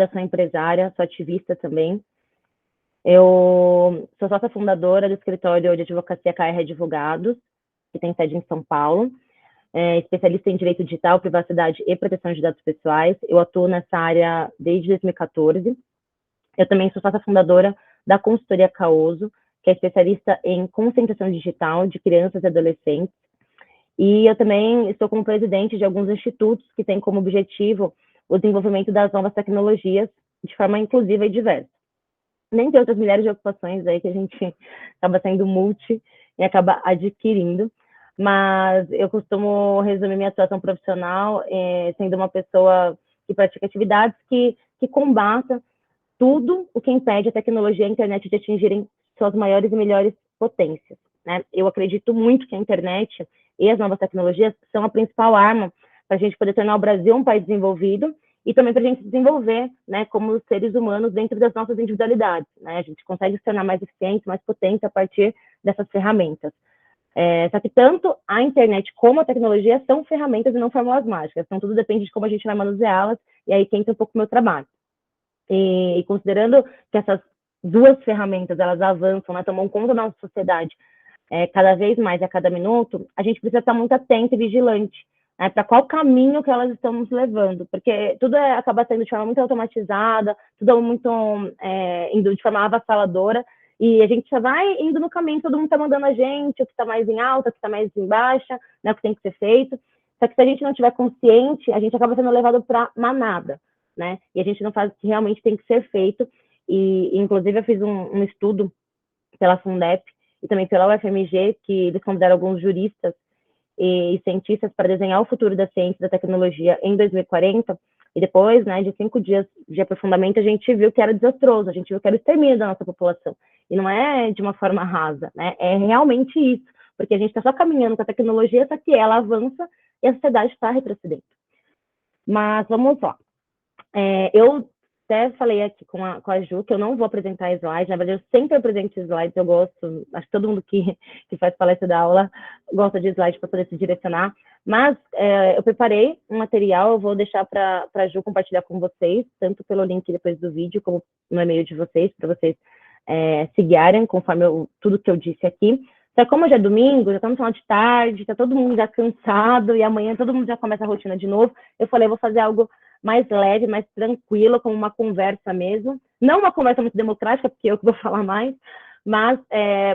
sou empresária, sou ativista também. Eu sou sócia fundadora do escritório de advocacia KR Advogados, que tem sede em São Paulo, especialista em direito digital, privacidade e proteção de dados pessoais. Eu atuo nessa área desde 2014. Eu também sou sócia fundadora da consultoria Caoso, que é especialista em conscientização digital de crianças e adolescentes. E eu também estou como presidente de alguns institutos que têm como objetivo o desenvolvimento das novas tecnologias de forma inclusiva e diversa. Dentre outras milhares de ocupações aí que a gente acaba sendo multi e acaba adquirindo, mas eu costumo resumir minha atuação profissional sendo uma pessoa que pratica atividades que combata tudo o que impede a tecnologia e a internet de atingirem suas maiores e melhores potências, né? Eu acredito muito que a internet e as novas tecnologias são a principal arma para a gente poder tornar o Brasil um país desenvolvido e também para a gente se desenvolver, né, como seres humanos dentro das nossas individualidades, né? A gente consegue se tornar mais eficiente, mais potente a partir dessas ferramentas. Só que tanto a internet como a tecnologia são ferramentas e não fórmulas mágicas, então tudo depende de como a gente vai manuseá-las, e aí que entra um pouco o meu trabalho. E considerando que essas duas ferramentas, elas avançam, né, tomam conta da nossa sociedade cada vez mais a cada minuto, a gente precisa estar muito atento e vigilante, né, para qual caminho que elas estão nos levando, porque tudo acaba sendo de forma muito automatizada, tudo muito indo de forma avassaladora, e a gente já vai indo no caminho, todo mundo está mandando a gente, o que está mais em alta, o que está mais em baixa, né, o que tem que ser feito. Só que se a gente não estiver consciente, a gente acaba sendo levado para manada, né? E a gente não faz o que realmente tem que ser feito. E inclusive, eu fiz um estudo pela Fundep e também pela UFMG, que eles convidaram alguns juristas e cientistas para desenhar o futuro da ciência e da tecnologia em 2040, e depois, né, de 5 dias de aprofundamento, a gente viu que era desastroso, a gente viu que era o extermínio da nossa população, e não é de uma forma rasa, né, é realmente isso, porque a gente está só caminhando com a tecnologia, só que ela avança e a sociedade está retrocedendo. Mas vamos lá. Eu até falei aqui com a Ju que eu não vou apresentar slides, na verdade eu sempre apresento slides, eu gosto, acho que todo mundo que faz palestra da aula gosta de slides para poder se direcionar, mas eu preparei um material, eu vou deixar para a Ju compartilhar com vocês, tanto pelo link depois do vídeo, como no e-mail de vocês, para vocês se guiarem conforme tudo que eu disse aqui. Só que como já é domingo, já estamos no final de tarde, está todo mundo já cansado, e amanhã todo mundo já começa a rotina de novo, eu falei, eu vou fazer algo mais leve, mais tranquila, como uma conversa mesmo. Não uma conversa muito democrática, porque eu que vou falar mais, mas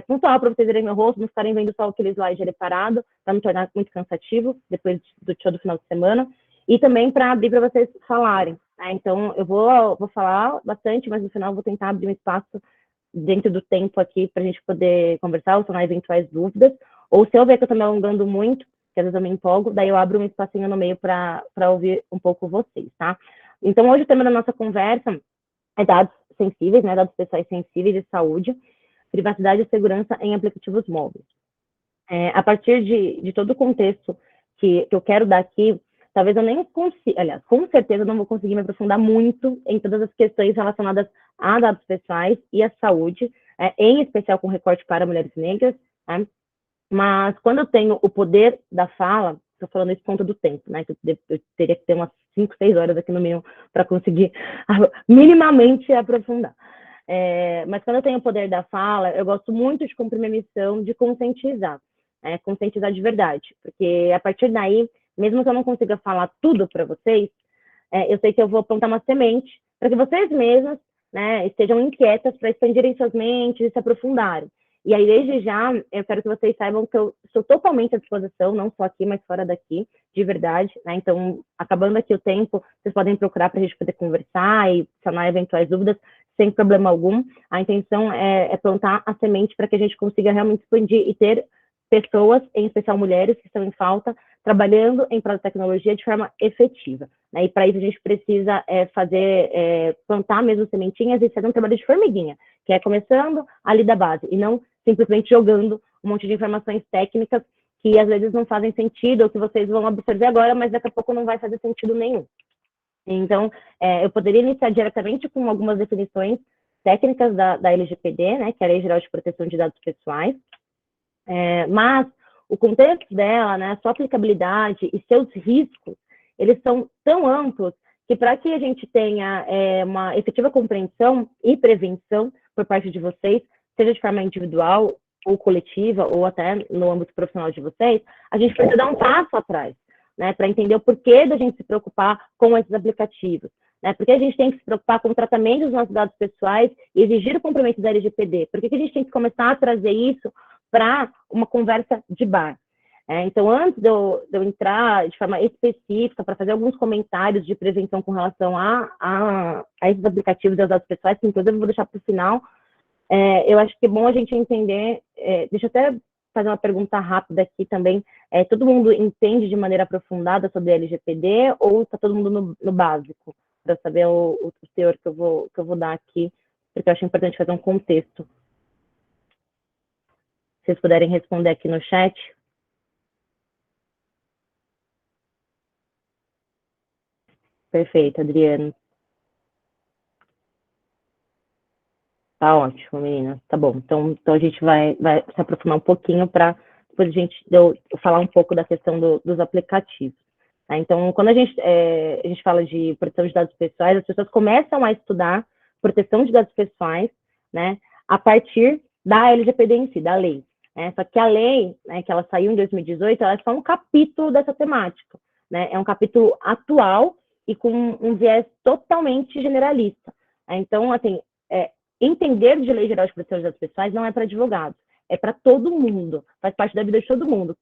pontual para vocês verem meu rosto, não ficarem vendo só aquele slide ali parado, para não tornar muito cansativo depois do show do final de semana, e também para abrir para vocês falarem. Né? Então, eu vou falar bastante, mas no final eu vou tentar abrir um espaço dentro do tempo aqui para a gente poder conversar, ou sanar eventuais dúvidas, ou se eu ver que eu estou me alongando muito, que às vezes eu me empolgo, daí eu abro um espacinho no meio para ouvir um pouco vocês, tá? Então, hoje o tema da nossa conversa é dados sensíveis, né, dados pessoais sensíveis de saúde, privacidade e segurança em aplicativos móveis. A partir de todo o contexto que eu quero dar aqui, talvez eu nem consiga, aliás, com certeza não vou conseguir me aprofundar muito em todas as questões relacionadas a dados pessoais e à saúde, em especial com recorte para mulheres negras, né? Mas quando eu tenho o poder da fala, estou falando esse ponto do tempo, né? Que eu teria que ter umas 5, 6 horas aqui no mínimo para conseguir minimamente aprofundar. Mas quando eu tenho o poder da fala, eu gosto muito de cumprir minha missão de conscientizar, conscientizar de verdade, porque a partir daí, mesmo que eu não consiga falar tudo para vocês, eu sei que eu vou plantar uma semente para que vocês mesmas, né, estejam inquietas para expandirem suas mentes e se aprofundarem. E aí, desde já, eu quero que vocês saibam que eu sou totalmente à disposição, não só aqui, mas fora daqui, de verdade, né? Então, acabando aqui o tempo, vocês podem procurar para a gente poder conversar e sanar eventuais dúvidas, sem problema algum. A intenção é plantar a semente para que a gente consiga realmente expandir e ter pessoas, em especial mulheres, que estão em falta, trabalhando em prol da tecnologia de forma efetiva. Né? E para isso a gente precisa plantar mesmo sementinhas e fazer um trabalho de formiguinha, que é começando ali da base, e não simplesmente jogando um monte de informações técnicas que às vezes não fazem sentido, ou que vocês vão absorver agora, mas daqui a pouco não vai fazer sentido nenhum. Então, eu poderia iniciar diretamente com algumas definições técnicas da LGPD, né, que é a Lei Geral de Proteção de Dados Pessoais, mas o contexto dela, né, sua aplicabilidade e seus riscos, eles são tão amplos que para que a gente tenha uma efetiva compreensão e prevenção por parte de vocês, seja de forma individual ou coletiva, ou até no âmbito profissional de vocês, a gente precisa dar um passo atrás, né, para entender o porquê da gente se preocupar com esses aplicativos, né, porque a gente tem que se preocupar com o tratamento dos nossos dados pessoais e exigir o cumprimento da LGPD, por que a gente tem que começar a trazer isso para uma conversa de bar? Então, antes de eu entrar de forma específica para fazer alguns comentários de prevenção com relação a esses aplicativos dos dados pessoais, que inclusive eu vou deixar para o final, eu acho que é bom a gente entender, deixa eu até fazer uma pergunta rápida aqui também, todo mundo entende de maneira aprofundada sobre a LGPD ou está todo mundo no básico? Para saber o teor que eu vou dar aqui, porque eu acho importante fazer um contexto. Se vocês puderem responder aqui no chat. Perfeito, Adriano. Tá ótimo, meninas. Tá bom. Então a gente vai se aprofundar um pouquinho para depois eu falar um pouco da questão dos aplicativos. Tá? Então, quando a gente fala de proteção de dados pessoais, as pessoas começam a estudar proteção de dados pessoais, né, a partir da LGPD em si, da lei. Né? Só que a lei, né, que ela saiu em 2018, ela é só um capítulo dessa temática. Né? É um capítulo atual e com um viés totalmente generalista. Então, assim, entender de lei geral de proteção de dados pessoais não é para advogados, é para todo mundo, faz parte da vida de todo mundo.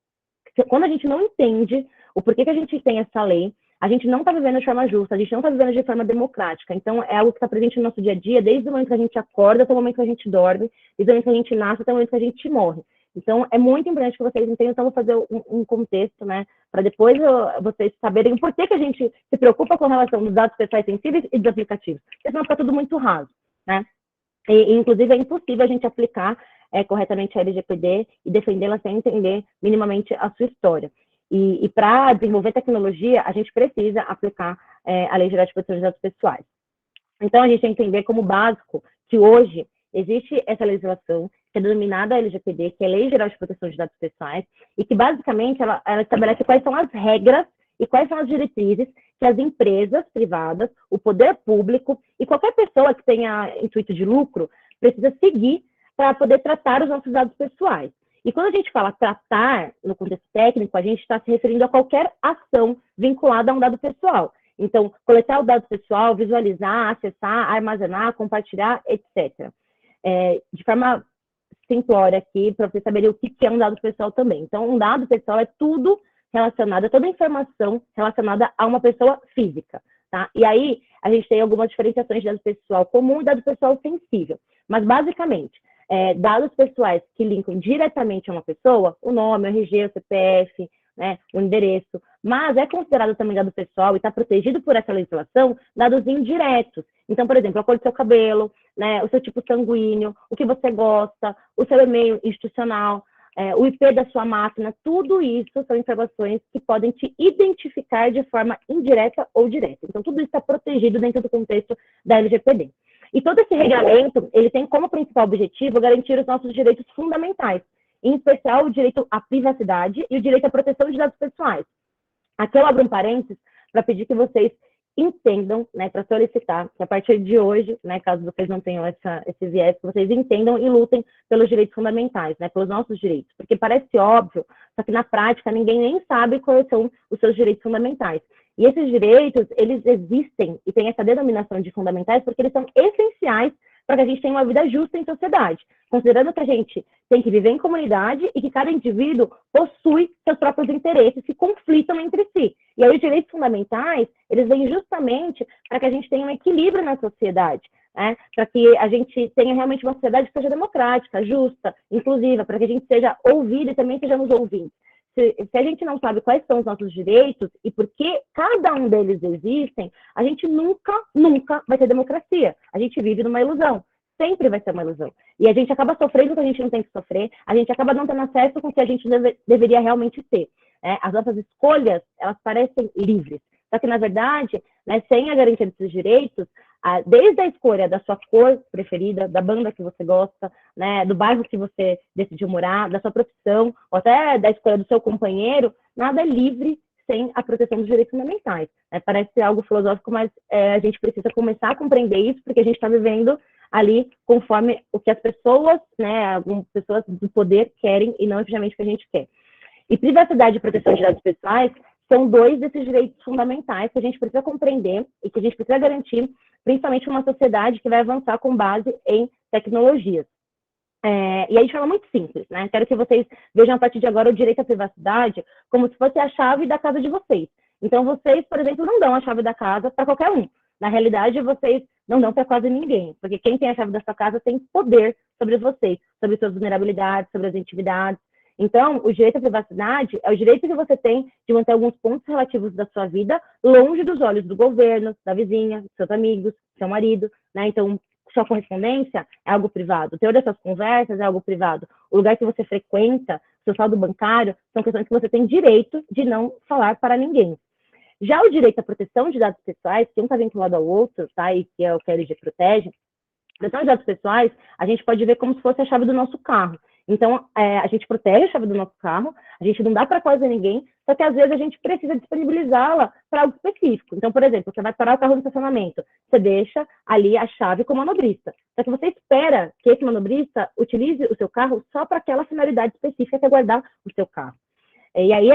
Quando a gente não entende o porquê que a gente tem essa lei, a gente não está vivendo de forma justa, a gente não está vivendo de forma democrática. Então, é algo que está presente no nosso dia a dia, desde o momento que a gente acorda até o momento que a gente dorme, desde o momento que a gente nasce até o momento que a gente morre. Então, é muito importante que vocês entendam, então, vou fazer um contexto, né, para depois vocês saberem o porquê que a gente se preocupa com relação dos dados pessoais sensíveis e dos aplicativos, porque senão fica tudo muito raso, né? E, inclusive, é impossível a gente aplicar corretamente a LGPD e defendê-la sem entender minimamente a sua história. E para desenvolver tecnologia, a gente precisa aplicar a Lei Geral de Proteção de Dados Pessoais. Então, a gente tem que entender como básico que hoje existe essa legislação, que é denominada LGPD, que é a Lei Geral de Proteção de Dados Pessoais, e que, basicamente, ela estabelece quais são as regras e quais são as diretrizes que as empresas privadas, o poder público e qualquer pessoa que tenha intuito de lucro precisa seguir para poder tratar os nossos dados pessoais. E quando a gente fala tratar, no contexto técnico, a gente está se referindo a qualquer ação vinculada a um dado pessoal. Então, coletar o dado pessoal, visualizar, acessar, armazenar, compartilhar, etc. De forma simplória aqui, para vocês saberem o que é um dado pessoal também. Então, um dado pessoal é tudo relacionada, toda a informação relacionada a uma pessoa física, tá? E aí, a gente tem algumas diferenciações de dado pessoal comum e dado pessoal sensível. Mas, basicamente, dados pessoais que linkam diretamente a uma pessoa, o nome, o RG, o CPF, né, o endereço, mas é considerado também dado pessoal e está protegido por essa legislação, dados indiretos. Então, por exemplo, a cor do seu cabelo, né, o seu tipo sanguíneo, o que você gosta, o seu e-mail institucional, o IP da sua máquina, tudo isso são informações que podem te identificar de forma indireta ou direta. Então, tudo isso está protegido dentro do contexto da LGPD. E todo esse regramento, ele tem como principal objetivo garantir os nossos direitos fundamentais, em especial o direito à privacidade e o direito à proteção de dados pessoais. Aqui eu abro um parênteses para pedir que vocês entendam, né, para solicitar, que a partir de hoje, né, caso vocês não tenham esse viés, que vocês entendam e lutem pelos direitos fundamentais, né, pelos nossos direitos, porque parece óbvio, só que na prática ninguém nem sabe quais são os seus direitos fundamentais. E esses direitos, eles existem e têm essa denominação de fundamentais porque eles são essenciais para que a gente tenha uma vida justa em sociedade, considerando que a gente tem que viver em comunidade e que cada indivíduo possui seus próprios interesses que conflitam entre si. E aí os direitos fundamentais, eles vêm justamente para que a gente tenha um equilíbrio na sociedade, né? Para que a gente tenha realmente uma sociedade que seja democrática, justa, inclusiva, para que a gente seja ouvido e também sejamos ouvidos. Se a gente não sabe quais são os nossos direitos e por que cada um deles existem, a gente nunca vai ter democracia. A gente vive numa ilusão. Sempre vai ser uma ilusão. E a gente acaba sofrendo o que a gente não tem que sofrer, a gente acaba não tendo acesso com o que a gente deveria realmente ter. As nossas escolhas, elas parecem livres. Só que, na verdade, né, sem a garantia desses direitos, desde a escolha da sua cor preferida, da banda que você gosta, né, do bairro que você decidiu morar, da sua profissão, ou até da escolha do seu companheiro, nada é livre sem a proteção dos direitos fundamentais. Parece ser algo filosófico, mas a gente precisa começar a compreender isso, porque a gente está vivendo ali conforme o que as pessoas, né, algumas pessoas do poder querem e não efetivamente o que a gente quer. E privacidade e proteção de dados pessoais são dois desses direitos fundamentais que a gente precisa compreender e que a gente precisa garantir, principalmente uma sociedade que vai avançar com base em tecnologias. E aí de forma muito simples, né? Quero que vocês vejam a partir de agora o direito à privacidade como se fosse a chave da casa de vocês. Então, vocês, por exemplo, não dão a chave da casa para qualquer um. Na realidade, vocês não dão para quase ninguém, porque quem tem a chave da sua casa tem poder sobre vocês, sobre suas vulnerabilidades, sobre as intimidades. Então, o direito à privacidade é o direito que você tem de manter alguns pontos relativos da sua vida longe dos olhos do governo, da vizinha, dos seus amigos, do seu marido, né? Então, sua correspondência é algo privado, o teor dessas conversas é algo privado, o lugar que você frequenta, seu saldo bancário, são questões que você tem direito de não falar para ninguém. Já o direito à proteção de dados pessoais, que um está vinculado ao outro, tá? E que é o que a LG protege, proteção de dados pessoais, a gente pode ver como se fosse a chave do nosso carro. Então, a gente protege a chave do nosso carro, a gente não dá para quase ninguém, só que às vezes a gente precisa disponibilizá-la para algo específico. Então, por exemplo, você vai parar o carro no estacionamento, você deixa ali a chave com o manobrista. Só que você espera que esse manobrista utilize o seu carro só para aquela finalidade específica, que é guardar o seu carro. E aí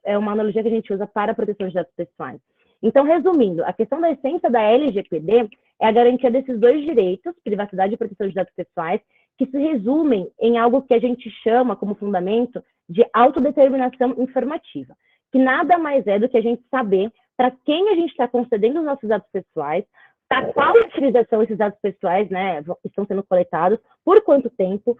é uma analogia que a gente usa para a proteção de dados pessoais. Então, resumindo, a questão da essência da LGPD é a garantia desses dois direitos, privacidade e proteção de dados pessoais, que se resumem em algo que a gente chama como fundamento de autodeterminação informativa, que nada mais é do que a gente saber para quem a gente está concedendo os nossos dados pessoais, para qual utilização esses dados pessoais, né, estão sendo coletados, por quanto tempo,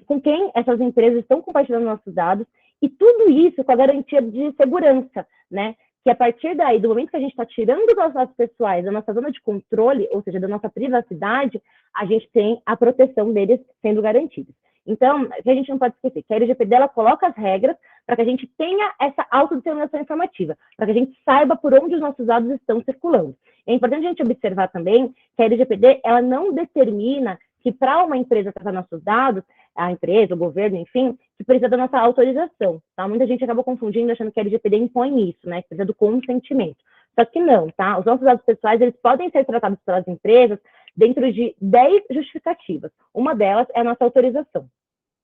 com quem essas empresas estão compartilhando nossos dados, e tudo isso com a garantia de segurança, né? Que a partir daí, do momento que a gente está tirando os nossos dados pessoais da nossa zona de controle, ou seja, da nossa privacidade, a gente tem a proteção deles sendo garantidos. Então, a gente não pode esquecer que a LGPD ela coloca as regras para que a gente tenha essa autodeterminação informativa, para que a gente saiba por onde os nossos dados estão circulando. É importante a gente observar também que a LGPD ela não determina que para uma empresa tratar nossos dados, a empresa, o governo, enfim, que precisa da nossa autorização, tá? Muita gente acaba confundindo, achando que a LGPD impõe isso, né? Que precisa do consentimento. Só que não, tá? Os nossos dados pessoais, eles podem ser tratados pelas empresas dentro de 10 justificativas. Uma delas é a nossa autorização.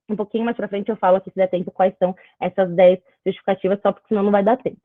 Um pouquinho mais para frente eu falo aqui, se der tempo, quais são essas 10 justificativas, só porque senão não vai dar tempo.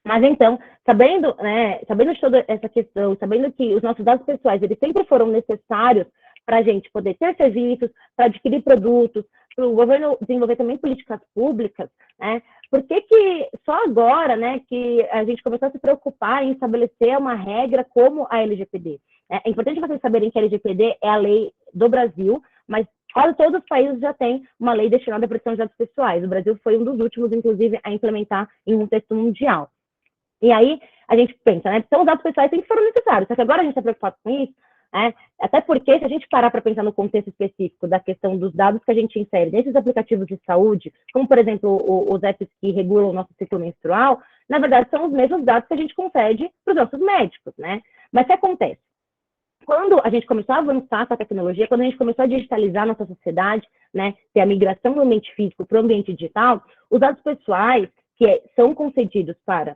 Mas então, sabendo, né, sabendo de toda essa questão, sabendo que os nossos dados pessoais, eles sempre foram necessários para a gente poder ter serviços, para adquirir produtos, para o governo desenvolver também políticas públicas, né? Por que só agora, né, que a gente começou a se preocupar em estabelecer uma regra como a LGPD? É importante vocês saberem que a LGPD é a lei do Brasil, mas quase todos os países já têm uma lei destinada à proteção de dados pessoais. O Brasil foi um dos últimos, inclusive, a implementar em um contexto mundial. E aí a gente pensa, né? Então os dados pessoais sempre foram necessários, só que agora a gente está preocupado com isso, né? Até porque se a gente parar para pensar no contexto específico da questão dos dados que a gente insere nesses aplicativos de saúde, como por exemplo os apps que regulam o nosso ciclo menstrual, na verdade são os mesmos dados que a gente concede para os nossos médicos, né? Mas o que acontece? Quando a gente começou a avançar com a tecnologia, quando a gente começou a digitalizar nossa sociedade, né, ter a migração do ambiente físico para o ambiente digital, os dados pessoais que são concedidos para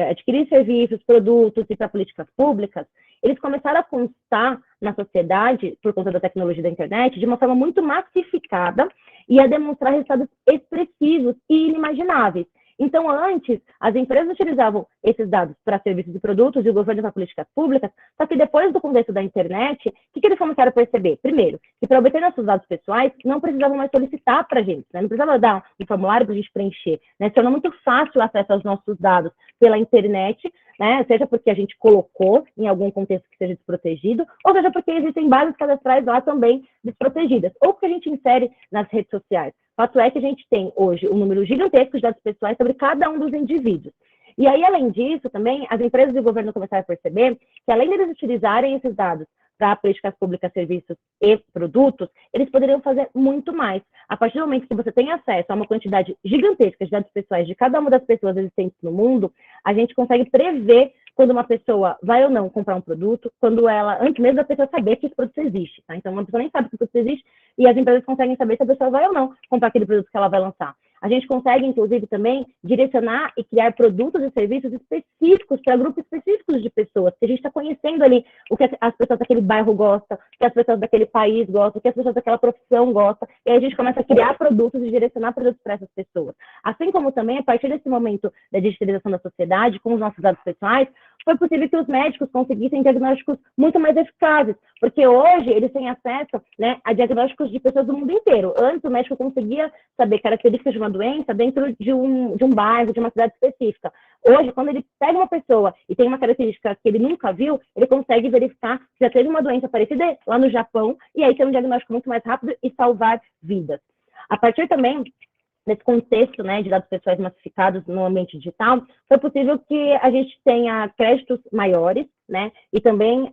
adquirir serviços, produtos e para políticas públicas, eles começaram a constar na sociedade, por conta da tecnologia da internet, de uma forma muito massificada e a demonstrar resultados expressivos e inimagináveis. Então, antes, as empresas utilizavam esses dados para serviços e produtos e o governo para políticas públicas, só que depois do contexto da internet, o que eles começaram a perceber? Primeiro, que para obter nossos dados pessoais, não precisavam mais solicitar para a gente, né? Não precisava dar um formulário para a gente preencher, né? Se tornou muito fácil o acesso aos nossos dados pela internet, né? Seja porque a gente colocou em algum contexto que seja desprotegido, ou seja porque existem bases cadastrais lá também desprotegidas, ou porque a gente insere nas redes sociais. O fato é que a gente tem hoje um número gigantesco de dados pessoais sobre cada um dos indivíduos. E aí, além disso, também, as empresas e o governo começaram a perceber que, além deles utilizarem esses dados para políticas públicas, serviços e produtos, eles poderiam fazer muito mais. A partir do momento que você tem acesso a uma quantidade gigantesca de dados pessoais de cada uma das pessoas existentes no mundo, a gente consegue prever quando uma pessoa vai ou não comprar um produto, quando ela, antes mesmo da pessoa saber que esse produto existe, tá? Então, uma pessoa nem sabe que o produto existe e as empresas conseguem saber se a pessoa vai ou não comprar aquele produto que ela vai lançar. A gente consegue, inclusive, também direcionar e criar produtos e serviços específicos para grupos específicos de pessoas, porque a gente está conhecendo ali o que as pessoas daquele bairro gostam, o que as pessoas daquele país gostam, o que as pessoas daquela profissão gostam, e aí a gente começa a criar produtos e direcionar produtos para essas pessoas. Assim como também, a partir desse momento da digitalização da sociedade, com os nossos dados pessoais, foi possível que os médicos conseguissem diagnósticos muito mais eficazes, porque hoje eles têm acesso, né, a diagnósticos de pessoas do mundo inteiro. Antes, o médico conseguia saber características de uma doença dentro de um bairro, de uma cidade específica. Hoje, quando ele pega uma pessoa e tem uma característica que ele nunca viu, ele consegue verificar se já teve uma doença parecida lá no Japão, e aí ter um diagnóstico muito mais rápido e salvar vidas. A partir também nesse contexto, né, de dados pessoais massificados no ambiente digital, foi possível que a gente tenha créditos maiores, né, e também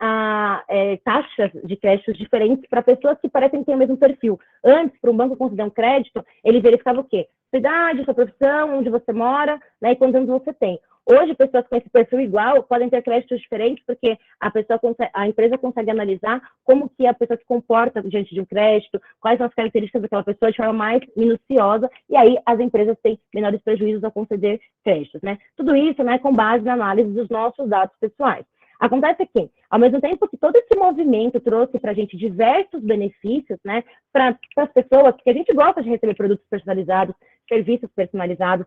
taxas de créditos diferentes para pessoas que parecem ter o mesmo perfil. Antes, para um banco conceder um crédito, ele verificava o quê? Sua idade, sua profissão, onde você mora, né, e quantos anos você tem. Hoje, pessoas com esse perfil igual podem ter créditos diferentes, porque a empresa consegue analisar como que a pessoa se comporta diante de um crédito, quais são as características daquela pessoa de forma mais minuciosa, e aí as empresas têm menores prejuízos ao conceder créditos, né? Tudo isso, né, com base na análise dos nossos dados pessoais. Acontece que, ao mesmo tempo que todo esse movimento trouxe para a gente diversos benefícios, né, para as pessoas, porque a gente gosta de receber produtos personalizados, serviços personalizados,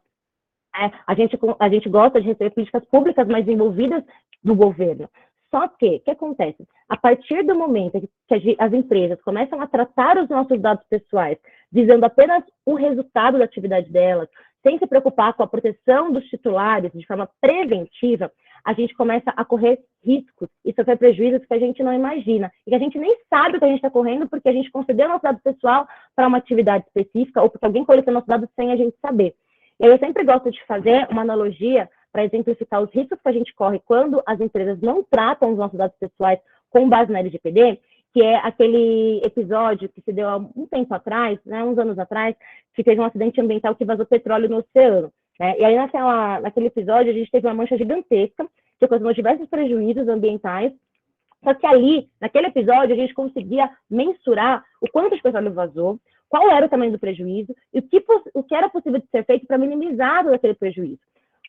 a gente gosta de receber políticas públicas mais envolvidas do governo. Só que, o que acontece? A partir do momento que as empresas começam a tratar os nossos dados pessoais, visando apenas o resultado da atividade delas, sem se preocupar com a proteção dos titulares de forma preventiva, a gente começa a correr riscos e sofrer prejuízos que a gente não imagina. E que a gente nem sabe o que a gente está correndo porque a gente concedeu nosso dado pessoal para uma atividade específica ou porque alguém coletou nossos dados sem a gente saber. E aí eu sempre gosto de fazer uma analogia para exemplificar os riscos que a gente corre quando as empresas não tratam os nossos dados pessoais com base na LGPD, que é aquele episódio que se deu há um tempo atrás, né, uns anos atrás, que teve um acidente ambiental que vazou petróleo no oceano. Né? E aí naquele episódio a gente teve uma mancha gigantesca, que ocasionou diversos prejuízos ambientais. Só que ali, naquele episódio, a gente conseguia mensurar o quanto de petróleo vazou, qual era o tamanho do prejuízo e o que era possível de ser feito para minimizar todo aquele prejuízo.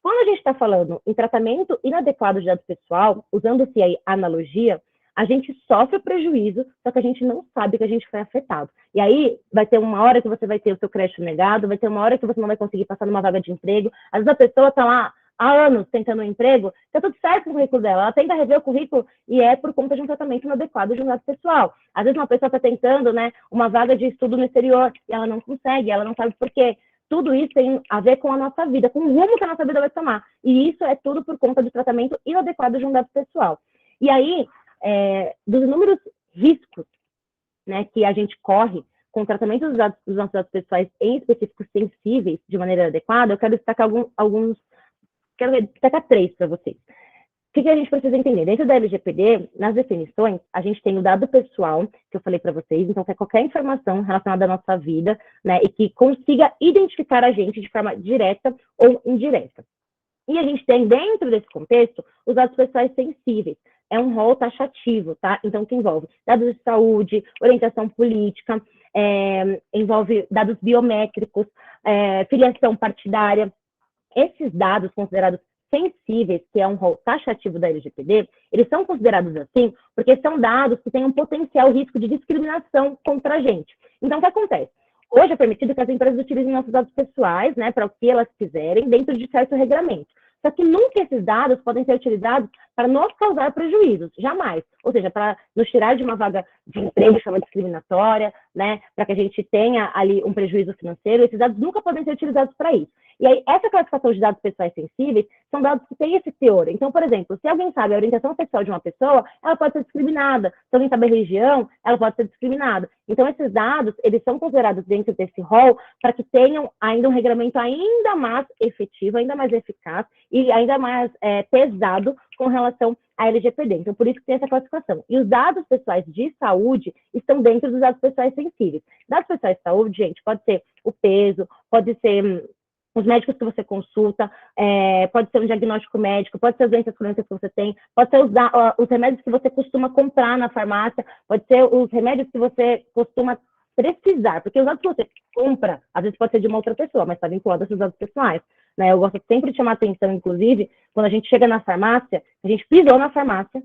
Quando a gente está falando em tratamento inadequado de dados pessoal, usando-se aí a analogia, a gente sofre prejuízo, só que a gente não sabe que a gente foi afetado. E aí vai ter uma hora que você vai ter o seu crédito negado, vai ter uma hora que você não vai conseguir passar numa vaga de emprego, às vezes a pessoa está lá há anos tentando um emprego, está tudo certo com o currículo dela, ela tenta rever o currículo e é por conta de um tratamento inadequado de um dado pessoal. Às vezes uma pessoa está tentando, né, uma vaga de estudo no exterior e ela não consegue, ela não sabe por quê. Tudo isso tem a ver com a nossa vida, com o rumo que a nossa vida vai tomar. E isso é tudo por conta do tratamento inadequado de um dado pessoal. E aí, dos inúmeros riscos, né, que a gente corre com o tratamento dos nossos dados pessoais, em específicos sensíveis, de maneira adequada, eu quero destacar quero destacar 3 para vocês. O que a gente precisa entender? Dentro da LGPD, nas definições, a gente tem o dado pessoal, que eu falei para vocês, então que é qualquer informação relacionada à nossa vida, né, e que consiga identificar a gente de forma direta ou indireta. E a gente tem, dentro desse contexto, os dados pessoais sensíveis. É um rol taxativo, tá? Então, que envolve dados de saúde, orientação política, envolve dados biométricos, filiação partidária. Esses dados considerados sensíveis, que é um rol taxativo da LGPD, eles são considerados assim porque são dados que têm um potencial risco de discriminação contra a gente. Então, o que acontece? Hoje é permitido que as empresas utilizem nossos dados pessoais, né, para o que elas quiserem, dentro de certo regramento. Só que nunca esses dados podem ser utilizados para nos causar prejuízos, jamais. Ou seja, para nos tirar de uma vaga de emprego de forma discriminatória, né, para que a gente tenha ali um prejuízo financeiro, esses dados nunca podem ser utilizados para isso. E aí, essa classificação de dados pessoais sensíveis são dados que têm esse teor. Então, por exemplo, se alguém sabe a orientação sexual de uma pessoa, ela pode ser discriminada. Se alguém sabe a religião, ela pode ser discriminada. Então, esses dados, eles são considerados dentro desse rol para que tenham ainda um regramento ainda mais efetivo, ainda mais eficaz e ainda mais pesado com relação à LGPD. Então, por isso que tem essa classificação. E os dados pessoais de saúde estão dentro dos dados pessoais sensíveis. Dados pessoais de saúde, gente, pode ser o peso, pode ser os médicos que você consulta, pode ser um diagnóstico médico, pode ser as doenças crônicas que você tem, pode ser os remédios que você costuma comprar na farmácia, pode ser os remédios que você costuma precisar, porque os dados que você compra, às vezes pode ser de uma outra pessoa, mas está vinculado aos seus dados pessoais, né? Eu gosto sempre de chamar atenção, inclusive, quando a gente chega na farmácia, a gente pisou na farmácia,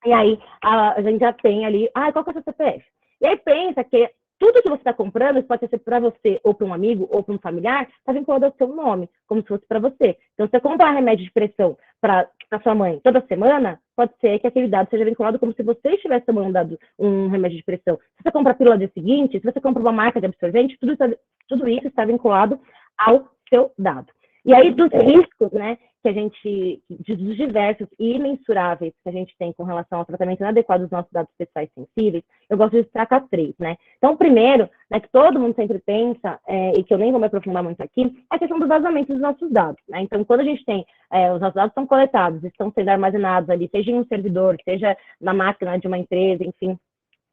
e aí a gente já tem ali, qual que é o seu CPF? E aí pensa que tudo que você está comprando, isso pode ser para você, ou para um amigo, ou para um familiar, está vinculado ao seu nome, como se fosse para você. Então, se você comprar um remédio de pressão para sua mãe toda semana, pode ser que aquele dado seja vinculado como se você estivesse tomando um remédio de pressão. Se você compra a pílula dia seguinte, se você compra uma marca de absorvente, tudo isso está vinculado ao seu dado. E aí, dos riscos, né, que a gente, dos diversos e imensuráveis que a gente tem com relação ao tratamento inadequado dos nossos dados pessoais sensíveis, eu gosto de destacar 3, né? Então, o primeiro, né, que todo mundo sempre pensa, e que eu nem vou me aprofundar muito aqui, é a questão do vazamento dos nossos dados, né? Então, quando a gente tem, os nossos dados são coletados, estão sendo armazenados ali, seja em um servidor, seja na máquina de uma empresa, enfim,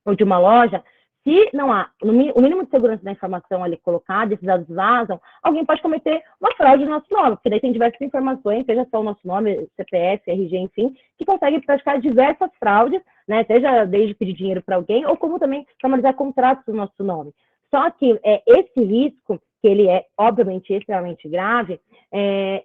ou de uma loja, se não há o mínimo de segurança da informação ali colocada, esses dados vazam, alguém pode cometer uma fraude no nosso nome, porque daí tem diversas informações, seja só o nosso nome, CPF, RG, enfim, que consegue praticar diversas fraudes, né, seja desde pedir dinheiro para alguém, ou como também formalizar contratos no nosso nome. Só que esse risco, que ele é, obviamente, extremamente grave,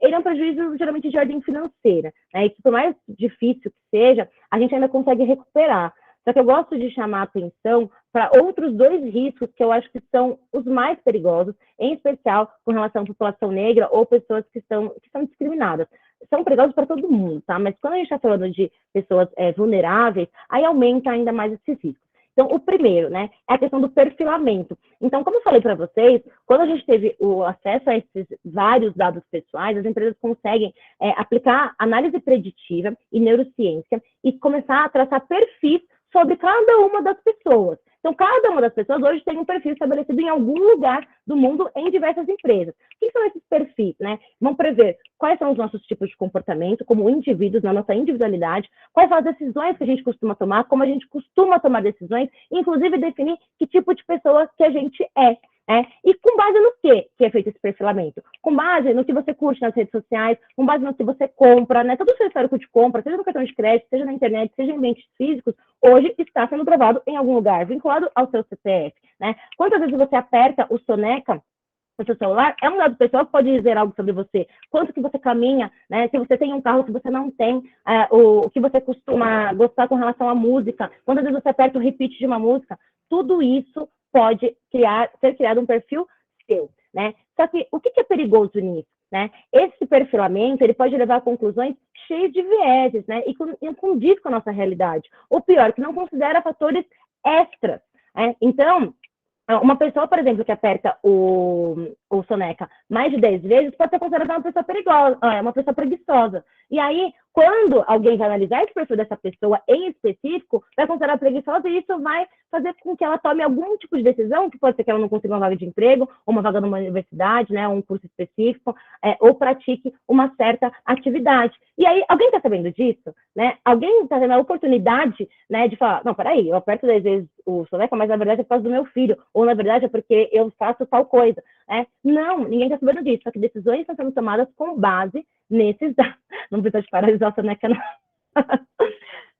ele é um prejuízo, geralmente, de ordem financeira, né, e que por mais difícil que seja, a gente ainda consegue recuperar. Só que eu gosto de chamar a atenção para outros 2 riscos que eu acho que são os mais perigosos, em especial com relação à população negra ou pessoas que são discriminadas. São perigosos para todo mundo, tá? Mas quando a gente está falando de pessoas vulneráveis, aí aumenta ainda mais esses riscos. Então, o primeiro, né, é a questão do perfilamento. Então, como eu falei para vocês, quando a gente teve o acesso a esses vários dados pessoais, as empresas conseguem aplicar análise preditiva e neurociência e começar a traçar perfis sobre cada uma das pessoas. Então, cada uma das pessoas hoje tem um perfil estabelecido em algum lugar do mundo em diversas empresas. O que são esses perfis, né? Vão prever quais são os nossos tipos de comportamento como indivíduos, na nossa individualidade, quais são as decisões que a gente costuma tomar, como a gente costuma tomar decisões, inclusive definir que tipo de pessoa que a gente é. E com base no que é feito esse perfilamento? Com base no que você curte nas redes sociais, com base no que você compra, né? Todo o seu histórico de compra, seja no cartão de crédito, seja na internet, seja em ambientes físicos, hoje está sendo provado em algum lugar, vinculado ao seu CPF, né? Quantas vezes você aperta o soneca no seu celular, é um dado pessoal que pode dizer algo sobre você, quanto que você caminha, né? Se você tem um carro que você não tem, o que você costuma gostar com relação à música, quantas vezes você aperta o repeat de uma música, tudo isso pode ser criado um perfil seu, né? Só que o que é perigoso nisso, né? Esse perfilamento, ele pode levar a conclusões cheias de vieses, né? E condiz com a nossa realidade. Ou pior, que não considera fatores extras, né? Então, uma pessoa, por exemplo, que aperta o soneca mais de 10 vezes pode ser considerada uma pessoa perigosa, uma pessoa preguiçosa. E aí, quando alguém vai analisar esse perfil dessa pessoa em específico, vai considerar preguiçosa e isso vai fazer com que ela tome algum tipo de decisão, que pode ser que ela não consiga uma vaga de emprego, ou uma vaga numa universidade, né, um curso específico, ou pratique uma certa atividade. E aí, alguém está sabendo disso? Né? Alguém está tendo a oportunidade, né, de falar, não, peraí, eu aperto 10 vezes o soneca, mas na verdade é por causa do meu filho, ou na verdade é porque eu faço tal coisa. Não, ninguém está sabendo disso, só que decisões estão sendo tomadas com base nesses dados. Não precisa de paralisar o soneca, não.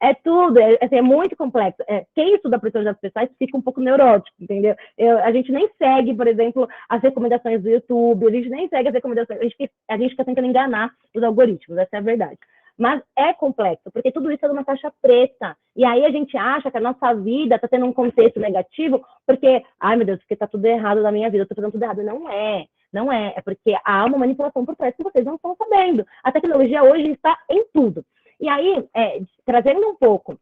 É tudo, assim, é muito complexo. Quem estuda proteção das pessoas fica um pouco neurótico, entendeu? A gente nem segue, por exemplo, as recomendações do YouTube, a gente nem segue as recomendações, a gente fica tentando enganar os algoritmos, essa é a verdade. Mas é complexo, porque tudo isso é numa caixa preta. E aí a gente acha que a nossa vida está tendo um contexto negativo, porque, ai meu Deus, porque está tudo errado na minha vida, eu estou fazendo tudo errado. Não é. Não é. É porque há uma manipulação por trás que vocês não estão sabendo. A tecnologia hoje está em tudo. E aí, trazendo um pouco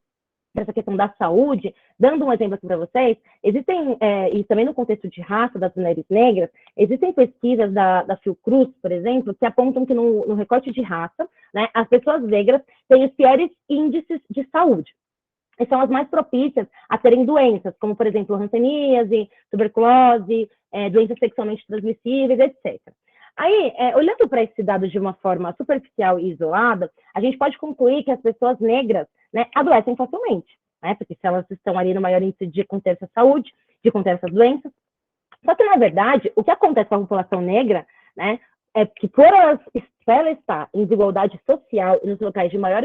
dessa questão da saúde, dando um exemplo aqui para vocês, existem, e também no contexto de raça das mulheres negras, existem pesquisas da Fiocruz, por exemplo, que apontam que no recorte de raça, né, as pessoas negras têm os piores índices de saúde. E são as mais propícias a terem doenças, como, por exemplo, hanseníase, tuberculose, doenças sexualmente transmissíveis, etc. Aí, olhando para esses dados de uma forma superficial e isolada, a gente pode concluir que as pessoas negras, né, adoecem facilmente, né, porque se elas estão ali no maior índice de conter essa saúde, de conter essas doenças. Só que, na verdade, o que acontece com a população negra, né, é que por ela estar em desigualdade social e nos locais de maior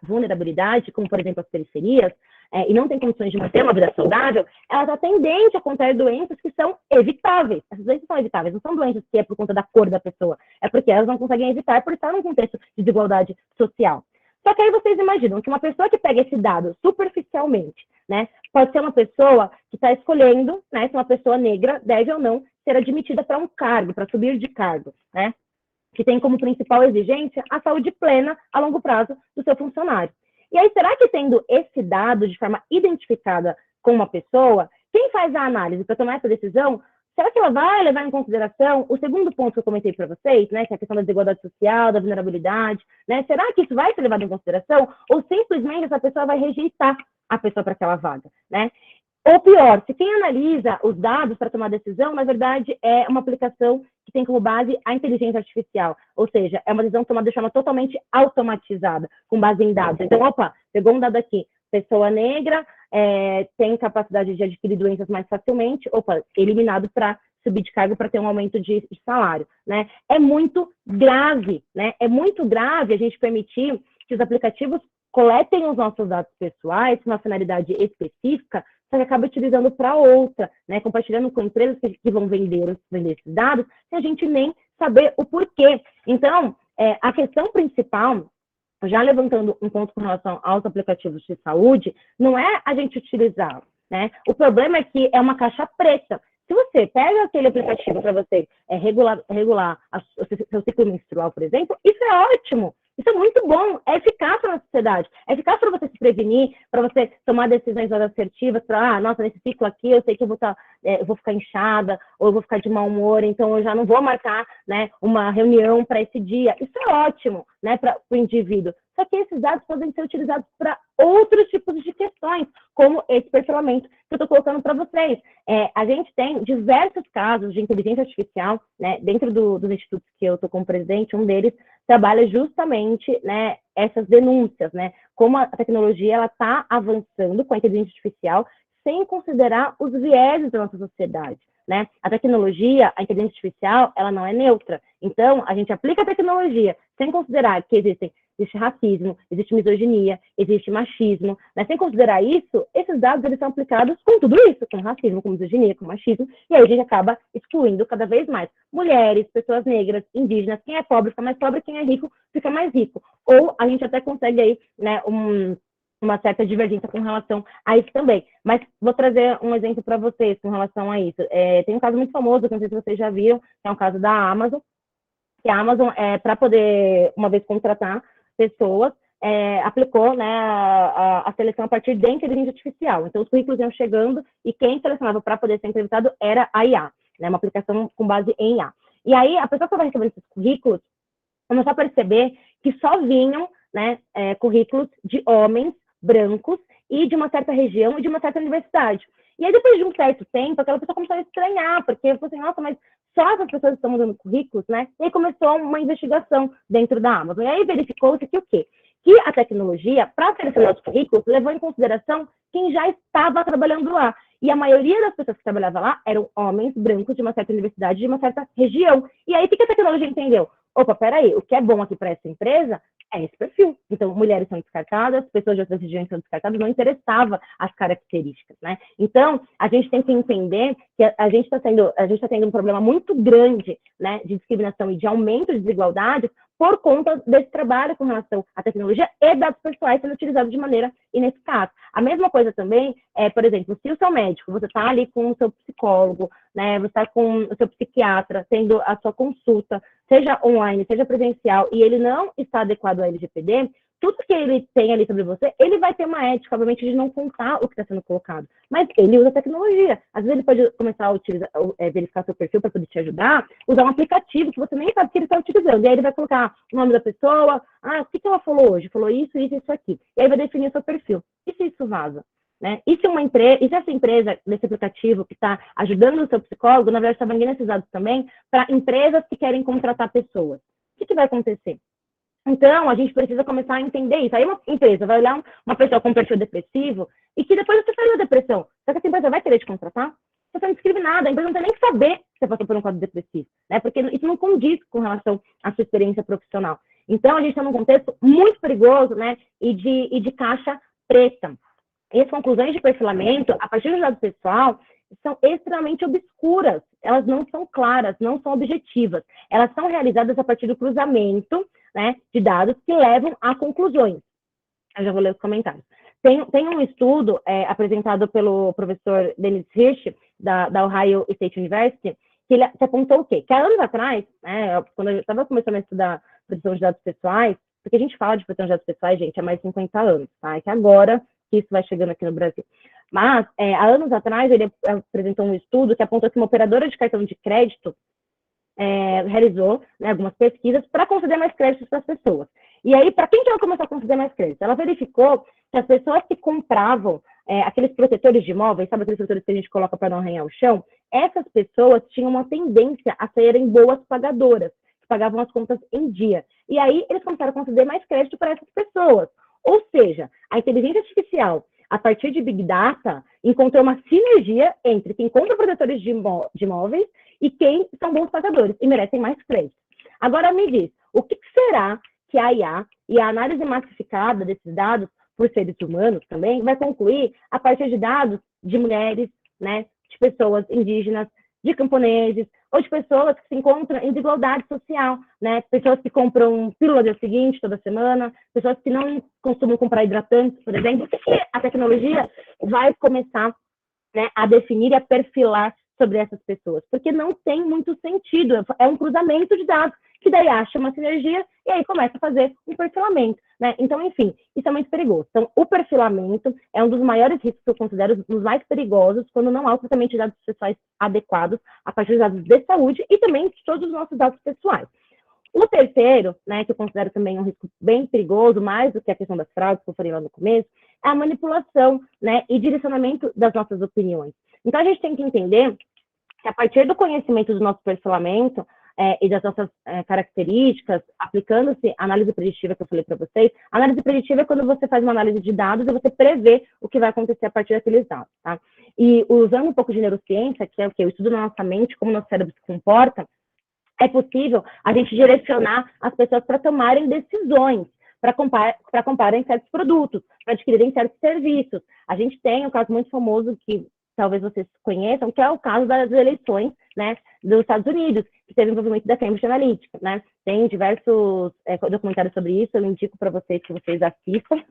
vulnerabilidade, como, por exemplo, as periferias, e não tem condições de manter uma vida saudável, ela está tendente a contrair doenças que são evitáveis. Essas doenças são evitáveis, não são doenças que é por conta da cor da pessoa, é porque elas não conseguem evitar por estar num contexto de desigualdade social. Só que aí vocês imaginam que uma pessoa que pega esse dado superficialmente, né, pode ser uma pessoa que está escolhendo, né, se uma pessoa negra deve ou não ser admitida para um cargo, para subir de cargo, né, que tem como principal exigência a saúde plena a longo prazo do seu funcionário. E aí, será que tendo esse dado de forma identificada com uma pessoa, quem faz a análise para tomar essa decisão, será que ela vai levar em consideração o segundo ponto que eu comentei para vocês, né, que é a questão da desigualdade social, da vulnerabilidade, né? Será que isso vai ser levado em consideração ou simplesmente essa pessoa vai rejeitar a pessoa para aquela vaga, né? Ou pior, se quem analisa os dados para tomar decisão, na verdade, é uma aplicação que tem como base a inteligência artificial, ou seja, é uma decisão tomada de forma totalmente automatizada, com base em dados. Então, opa, pegou um dado aqui, pessoa negra tem capacidade de adquirir doenças mais facilmente, opa, eliminado para subir de cargo para ter um aumento de salário, né? É muito grave, né? É muito grave a gente permitir que os aplicativos coletem os nossos dados pessoais com uma finalidade específica, só que acaba utilizando para outra, né? Compartilhando com empresas que vão vender esses dados, sem a gente nem saber o porquê. Então, a questão principal, já levantando um ponto com relação aos aplicativos de saúde, não é a gente utilizá-los, né? O problema é que é uma caixa preta. Se você pega aquele aplicativo para você regular o seu ciclo menstrual, por exemplo, isso é ótimo. Isso é muito bom, é eficaz para a sociedade, é eficaz para você se prevenir, para você tomar decisões assertivas, para, nossa, nesse ciclo aqui eu sei que eu vou ficar inchada, ou eu vou ficar de mau humor, então eu já não vou marcar, né, uma reunião para esse dia. Isso é ótimo, né, para o indivíduo. Só que esses dados podem ser utilizados para outros tipos de questões, como esse perfilamento que eu estou colocando para vocês. A gente tem diversos casos de inteligência artificial, né, dentro dos institutos que eu estou como presidente, um deles trabalha justamente, né, essas denúncias, né, como a tecnologia ela está avançando com a inteligência artificial sem considerar os vieses da nossa sociedade, né? A tecnologia, a inteligência artificial, ela não é neutra. Então, a gente aplica a tecnologia sem considerar que existe racismo, existe misoginia, existe machismo, né? Sem considerar isso, esses dados eles são aplicados com tudo isso, com racismo, com misoginia, com machismo, e aí a gente acaba excluindo cada vez mais mulheres, pessoas negras, indígenas, quem é pobre fica mais pobre, quem é rico fica mais rico. Ou a gente até consegue aí, né, uma certa divergência com relação a isso também. Mas vou trazer um exemplo para vocês com relação a isso. Tem um caso muito famoso, que não sei se vocês já viram, que é um caso da Amazon, que a Amazon, para poder, uma vez contratar pessoas, aplicou, né, a seleção a partir da inteligência artificial. Então, os currículos iam chegando e quem selecionava para poder ser entrevistado era a IA, né, uma aplicação com base em IA. E aí, a pessoa que vai receber esses currículos começou a perceber que só vinham, né, currículos de homens brancos e de uma certa região e de uma certa universidade. E aí, depois de um certo tempo, aquela pessoa começou a estranhar, porque falou assim, nossa, mas só essas pessoas estão mandando currículos, né? E aí começou uma investigação dentro da Amazon. E aí verificou-se que o quê? Que a tecnologia, para selecionar os currículos, levou em consideração quem já estava trabalhando lá. E a maioria das pessoas que trabalhavam lá eram homens brancos de uma certa universidade, de uma certa região. E aí, o que a tecnologia entendeu? Opa, peraí, o que é bom aqui para essa empresa é esse perfil. Então, mulheres são descartadas, pessoas de outras regiões são descartadas, não interessava as características, né? Então, a gente tem que entender que a gente está tendo um problema muito grande, né, de discriminação e de aumento de desigualdades por conta desse trabalho com relação à tecnologia e dados pessoais sendo utilizados de maneira ineficaz. A mesma coisa também por exemplo, se o seu médico, você está ali com o seu psicólogo, né, você está com o seu psiquiatra, tendo a sua consulta, seja online, seja presencial, e ele não está adequado ao LGPD, tudo que ele tem ali sobre você, ele vai ter uma ética, obviamente, de não contar o que está sendo colocado. Mas ele usa tecnologia. Às vezes ele pode começar a utilizar, verificar seu perfil para poder te ajudar, usar um aplicativo que você nem sabe que ele está utilizando. E aí ele vai colocar o nome da pessoa, o que ela falou hoje? Falou isso, isso, isso aqui. E aí vai definir o seu perfil. E se isso vaza? Né? E se essa empresa, nesse aplicativo que está ajudando o seu psicólogo, na verdade está vendendo esses dados também para empresas que querem contratar pessoas? O que vai acontecer? Então, a gente precisa começar a entender isso. Aí uma empresa vai olhar uma pessoa com perfil depressivo e que depois você saiu da depressão. Será que essa empresa vai querer te contratar? Você não escreve nada, a empresa não tem nem que saber que você passou por um quadro depressivo, né? Porque isso não condiz com relação à sua experiência profissional. Então, a gente está num contexto muito perigoso, né? E de caixa preta. E as conclusões de perfilamento, a partir do dado pessoal, são extremamente obscuras, elas não são claras, não são objetivas. Elas são realizadas a partir do cruzamento, né, de dados que levam a conclusões. Eu já vou ler os comentários. Tem um estudo apresentado pelo professor Dennis Hirsch, da Ohio State University, que ele apontou o quê? Que há anos atrás, né, quando eu estava começando a estudar proteção de dados pessoais, porque a gente fala de proteção de dados pessoais, gente, há mais de 50 anos, tá? É que agora que isso vai chegando aqui no Brasil. Mas, há anos atrás, ele apresentou um estudo que apontou que uma operadora de cartão de crédito realizou, né, algumas pesquisas para conceder mais créditos para as pessoas. E aí, para quem que ela começou a conceder mais créditos? Ela verificou que as pessoas que compravam aqueles protetores de imóveis, sabe aqueles protetores que a gente coloca para não arranhar o chão? Essas pessoas tinham uma tendência a serem boas pagadoras, que pagavam as contas em dia. E aí, eles começaram a conceder mais crédito para essas pessoas. Ou seja, a inteligência artificial, a partir de Big Data, encontrou uma sinergia entre quem compra protetores de imóveis e quem são bons pagadores e merecem mais crédito. Agora me diz, o que será que a IA e a análise massificada desses dados por seres humanos também vai concluir a partir de dados de mulheres, né, de pessoas indígenas, de camponeses, ou de pessoas que se encontram em desigualdade social, né, pessoas que compram pílula dia seguinte, toda semana, pessoas que não costumam comprar hidratantes, por exemplo. O que a tecnologia vai começar, né, a definir e a perfilar sobre essas pessoas? Porque não tem muito sentido, é um cruzamento de dados, que daí acha uma sinergia e aí começa a fazer um perfilamento, né? Então, enfim, isso é muito perigoso. Então, o perfilamento é um dos maiores riscos que eu considero os mais perigosos quando não há o tratamento de dados pessoais adequados a partir de dados de saúde e também de todos os nossos dados pessoais. O terceiro, né, que eu considero também um risco bem perigoso, mais do que a questão das fraudes, que eu falei lá no começo, é a manipulação, né, e direcionamento das nossas opiniões. Então, a gente tem que entender que a partir do conhecimento do nosso perfilamento e das nossas características, aplicando-se a análise preditiva que eu falei para vocês, a análise preditiva é quando você faz uma análise de dados e você prevê o que vai acontecer a partir daqueles dados, tá? E usando um pouco de neurociência, que é o que? O estudo da nossa mente, como o nosso cérebro se comporta, é possível a gente direcionar as pessoas para tomarem decisões, para comprarem certos produtos, para adquirirem certos serviços. A gente tem um caso muito famoso que talvez vocês conheçam, que é o caso das eleições, né, dos Estados Unidos, que teve envolvimento da Cambridge Analytica, né? Tem diversos documentários sobre isso, eu indico para vocês que vocês assistam.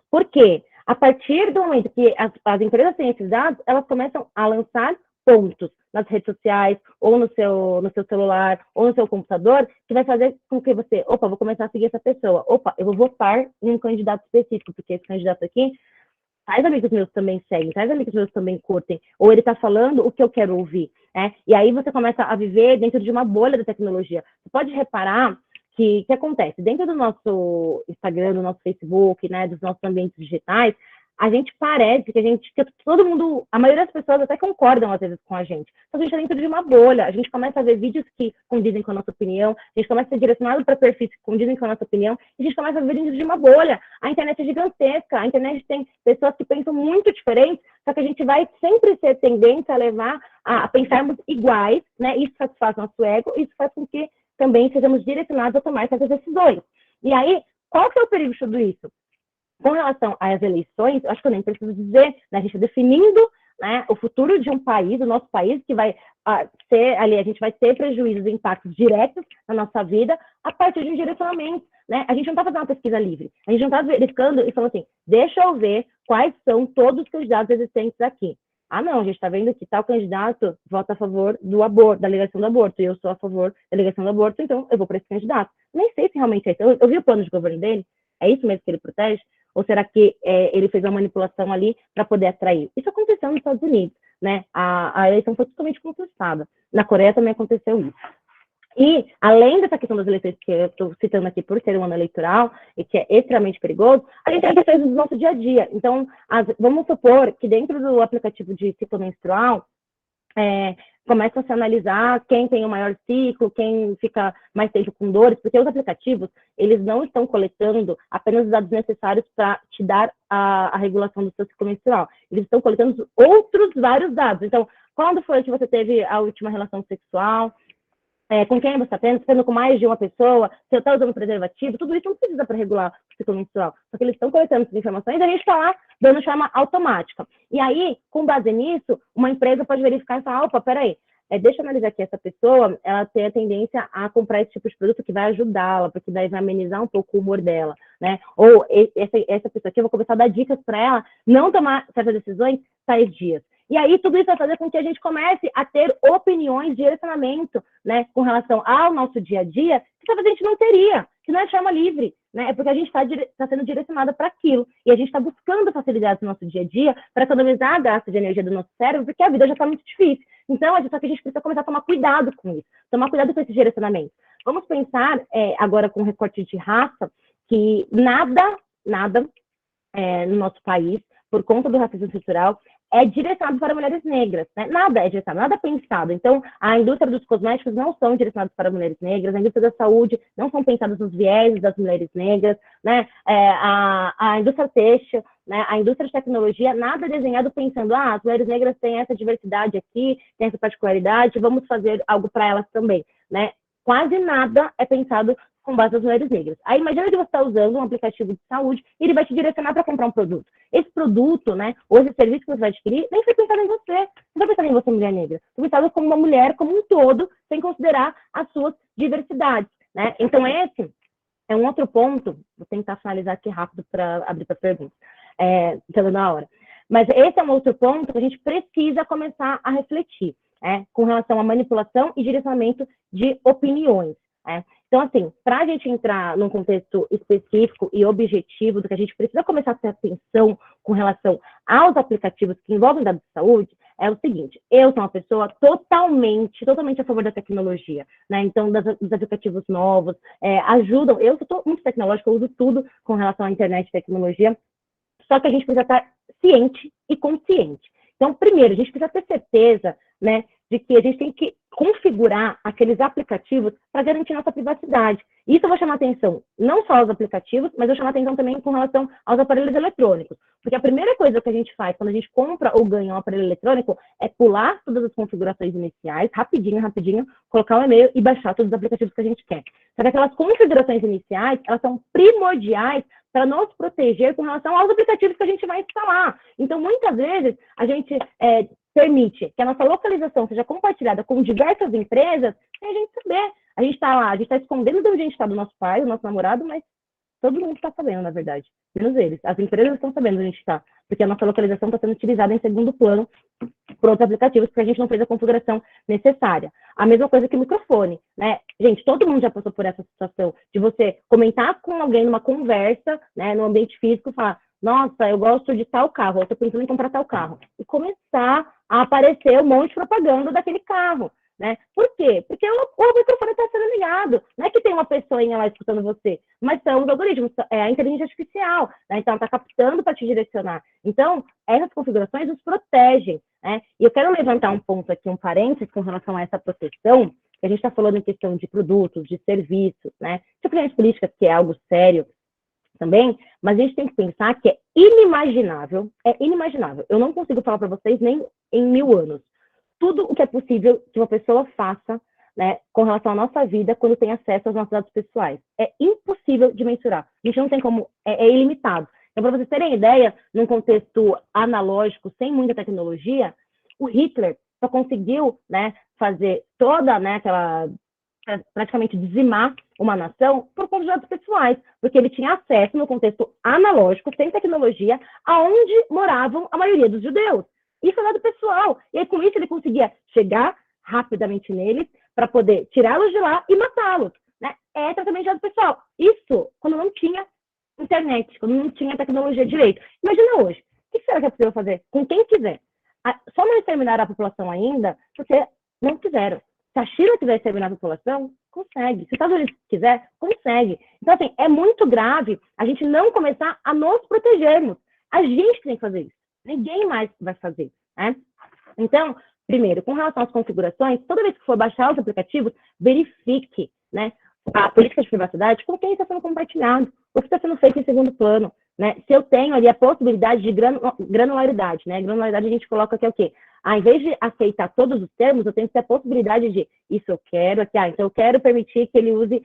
Por quê? A partir do momento que as empresas têm esses dados, elas começam a lançar pontos nas redes sociais, ou no seu celular, ou no seu computador, que vai fazer com que você, opa, vou começar a seguir essa pessoa, opa, eu vou votar em um candidato específico, porque esse candidato aqui, tais amigos meus também seguem, tais amigos meus também curtem, ou ele está falando o que eu quero ouvir, né? E aí você começa a viver dentro de uma bolha da tecnologia. Você pode reparar que acontece dentro do nosso Instagram, do nosso Facebook, né, dos nossos ambientes digitais, a gente parece que todo mundo, a maioria das pessoas até concordam às vezes com a gente. Então, a gente está dentro de uma bolha, a gente começa a ver vídeos que condizem com a nossa opinião, a gente começa a ser direcionado para perfis que condizem com a nossa opinião, e a gente começa a ver dentro de uma bolha. A internet é gigantesca, a internet tem pessoas que pensam muito diferentes, só que a gente vai sempre ser tendência a levar a pensarmos iguais, né? Isso satisfaz nosso ego, isso faz com que também sejamos direcionados a tomar essas decisões. E aí, qual que é o perigo de tudo isso? Com relação às eleições, acho que eu nem preciso dizer, né, a gente está definindo, né, o futuro de um país, o nosso país, que vai ser ali, a gente vai ter prejuízos e impactos diretos na nossa vida a partir de um direcionamento, né? A gente não está fazendo uma pesquisa livre, a gente não está verificando e falando assim, deixa eu ver quais são todos os candidatos existentes aqui. Ah, não, a gente está vendo que tal candidato vota a favor do aborto, da legalização do aborto, e eu sou a favor da legalização do aborto, então eu vou para esse candidato. Nem sei se realmente é isso. Eu vi o plano de governo dele, é isso mesmo que ele protege? Ou será que ele fez uma manipulação ali para poder atrair? Isso aconteceu nos Estados Unidos, né? A eleição foi totalmente contestada. Na Coreia também aconteceu isso. E, além dessa questão das eleições que eu estou citando aqui por ser um ano eleitoral e que é extremamente perigoso, a gente tem questões do nosso dia a dia. Então, vamos supor que dentro do aplicativo de ciclo menstrual, começa a se analisar quem tem o maior ciclo, quem fica mais tempo com dores, porque os aplicativos, eles não estão coletando apenas os dados necessários para te dar a regulação do seu ciclo menstrual. Eles estão coletando outros vários dados. Então, quando foi que você teve a última relação sexual? com quem você está tendo com mais de uma pessoa, se você está usando preservativo, tudo isso não precisa para regular o ciclo menstrual. Só que eles estão coletando essas informações e a gente está lá dando de forma automática. E aí, com base nisso, uma empresa pode verificar e falar, opa, peraí, deixa eu analisar aqui, essa pessoa, ela tem a tendência a comprar esse tipo de produto que vai ajudá-la, porque daí vai amenizar um pouco o humor dela, né? Ou essa pessoa aqui, eu vou começar a dar dicas para ela não tomar certas decisões tais dias. E aí, tudo isso vai fazer com que a gente comece a ter opiniões, direcionamento, né, com relação ao nosso dia a dia, que talvez a gente não teria, que não é de forma livre, né? É porque a gente está sendo direcionada para aquilo. E a gente está buscando facilidades no nosso dia a dia para economizar a gasto de energia do nosso cérebro, porque a vida já está muito difícil. Então, só que a gente precisa começar a tomar cuidado com isso, tomar cuidado com esse direcionamento. Vamos pensar agora com recorte de raça, que nada no nosso país, por conta do racismo estrutural, é direcionado para mulheres negras, né? Nada é direcionado, nada é pensado. Então, a indústria dos cosméticos não são direcionados para mulheres negras, a indústria da saúde não são pensadas nos viéses das mulheres negras, né? A indústria têxtil, né? A indústria de tecnologia, nada é desenhado pensando, as mulheres negras têm essa diversidade aqui, têm essa particularidade, vamos fazer algo para elas também, né? Quase nada é pensado com base nas mulheres negras. Aí imagina que você está usando um aplicativo de saúde e ele vai te direcionar para comprar um produto. Esse produto, né, ou esse serviço que você vai adquirir, nem foi pensado em você. Não foi pensado em você, mulher negra. Foi pensado como uma mulher, como um todo, sem considerar as suas diversidades, né? Então esse é um outro ponto, vou tentar finalizar aqui rápido para abrir para perguntas, está dando a hora. Mas esse é um outro ponto que a gente precisa começar a refletir, com relação à manipulação e direcionamento de opiniões. Então, assim, para a gente entrar num contexto específico e objetivo do que a gente precisa começar a ter atenção com relação aos aplicativos que envolvem dados de saúde, é o seguinte, eu sou uma pessoa totalmente a favor da tecnologia, né? Então, dos aplicativos novos, ajudam, eu sou muito tecnológica, eu uso tudo com relação à internet e tecnologia, só que a gente precisa estar ciente e consciente. Então, primeiro, a gente precisa ter certeza, né, de que a gente tem que configurar aqueles aplicativos para garantir nossa privacidade. Isso eu vou chamar atenção não só aos aplicativos, mas eu vou chamar atenção também com relação aos aparelhos eletrônicos. Porque a primeira coisa que a gente faz quando a gente compra ou ganha um aparelho eletrônico é pular todas as configurações iniciais, rapidinho, colocar o e-mail e baixar todos os aplicativos que a gente quer. Só que aquelas configurações iniciais, elas são primordiais para nos proteger com relação aos aplicativos que a gente vai instalar. Então, muitas vezes, a gente permite que a nossa localização seja compartilhada com diversas empresas sem a gente saber. A gente está lá, a gente está escondendo de onde a gente está do nosso pai, do nosso namorado, mas todo mundo está sabendo, na verdade, menos eles. As empresas estão sabendo onde a gente está, porque a nossa localização está sendo utilizada em segundo plano por outros aplicativos, porque a gente não fez a configuração necessária. A mesma coisa que o microfone, né? Gente, todo mundo já passou por essa situação de você comentar com alguém numa conversa, né, no ambiente físico, falar, nossa, eu gosto de tal carro, eu estou pensando em comprar tal carro, e começar a aparecer um monte de propaganda daquele carro, né? Por quê? Porque o microfone está sendo ligado, não é que tem uma pessoinha lá escutando você, mas são os algoritmos, é a inteligência artificial, né? Então está captando para te direcionar. Então, essas configurações nos protegem, né? E eu quero levantar um ponto aqui, um parênteses com relação a essa proteção, que a gente está falando em questão de produtos, de serviços, né? De opiniões políticas, que é algo sério também, mas a gente tem que pensar que é inimaginável, eu não consigo falar para vocês nem em 1000 anos, tudo o que é possível que uma pessoa faça, né, com relação à nossa vida quando tem acesso aos nossos dados pessoais. É impossível de mensurar. A gente não tem como, é ilimitado. Então, para vocês terem ideia, num contexto analógico, sem muita tecnologia, o Hitler só conseguiu, né, fazer toda, né, aquela, praticamente dizimar uma nação por conta de dados pessoais, porque ele tinha acesso no contexto analógico, sem tecnologia, aonde moravam a maioria dos judeus. Isso é dado pessoal. E aí, com isso, ele conseguia chegar rapidamente neles para poder tirá-los de lá e matá-los, né? É tratamento de dado pessoal. Isso quando não tinha internet, quando não tinha tecnologia direito. Imagina hoje. O que será que é possível fazer? Com quem quiser. Só não exterminaram a população ainda porque não quiseram. Se a China quiser exterminar a população, consegue. Se os Estados Unidos quiser, consegue. Então, assim, é muito grave a gente não começar a nos protegermos. A gente tem que fazer isso. Ninguém mais vai fazer, né? Então, primeiro, com relação às configurações, toda vez que for baixar os aplicativos, verifique, né, a política de privacidade com quem está sendo compartilhado, o que está sendo feito em segundo plano, né? Se eu tenho ali a possibilidade de granularidade, né? Granularidade a gente coloca que é o quê? Em vez de aceitar todos os termos, eu tenho que ter a possibilidade de, isso eu quero, aqui, então eu quero permitir que ele use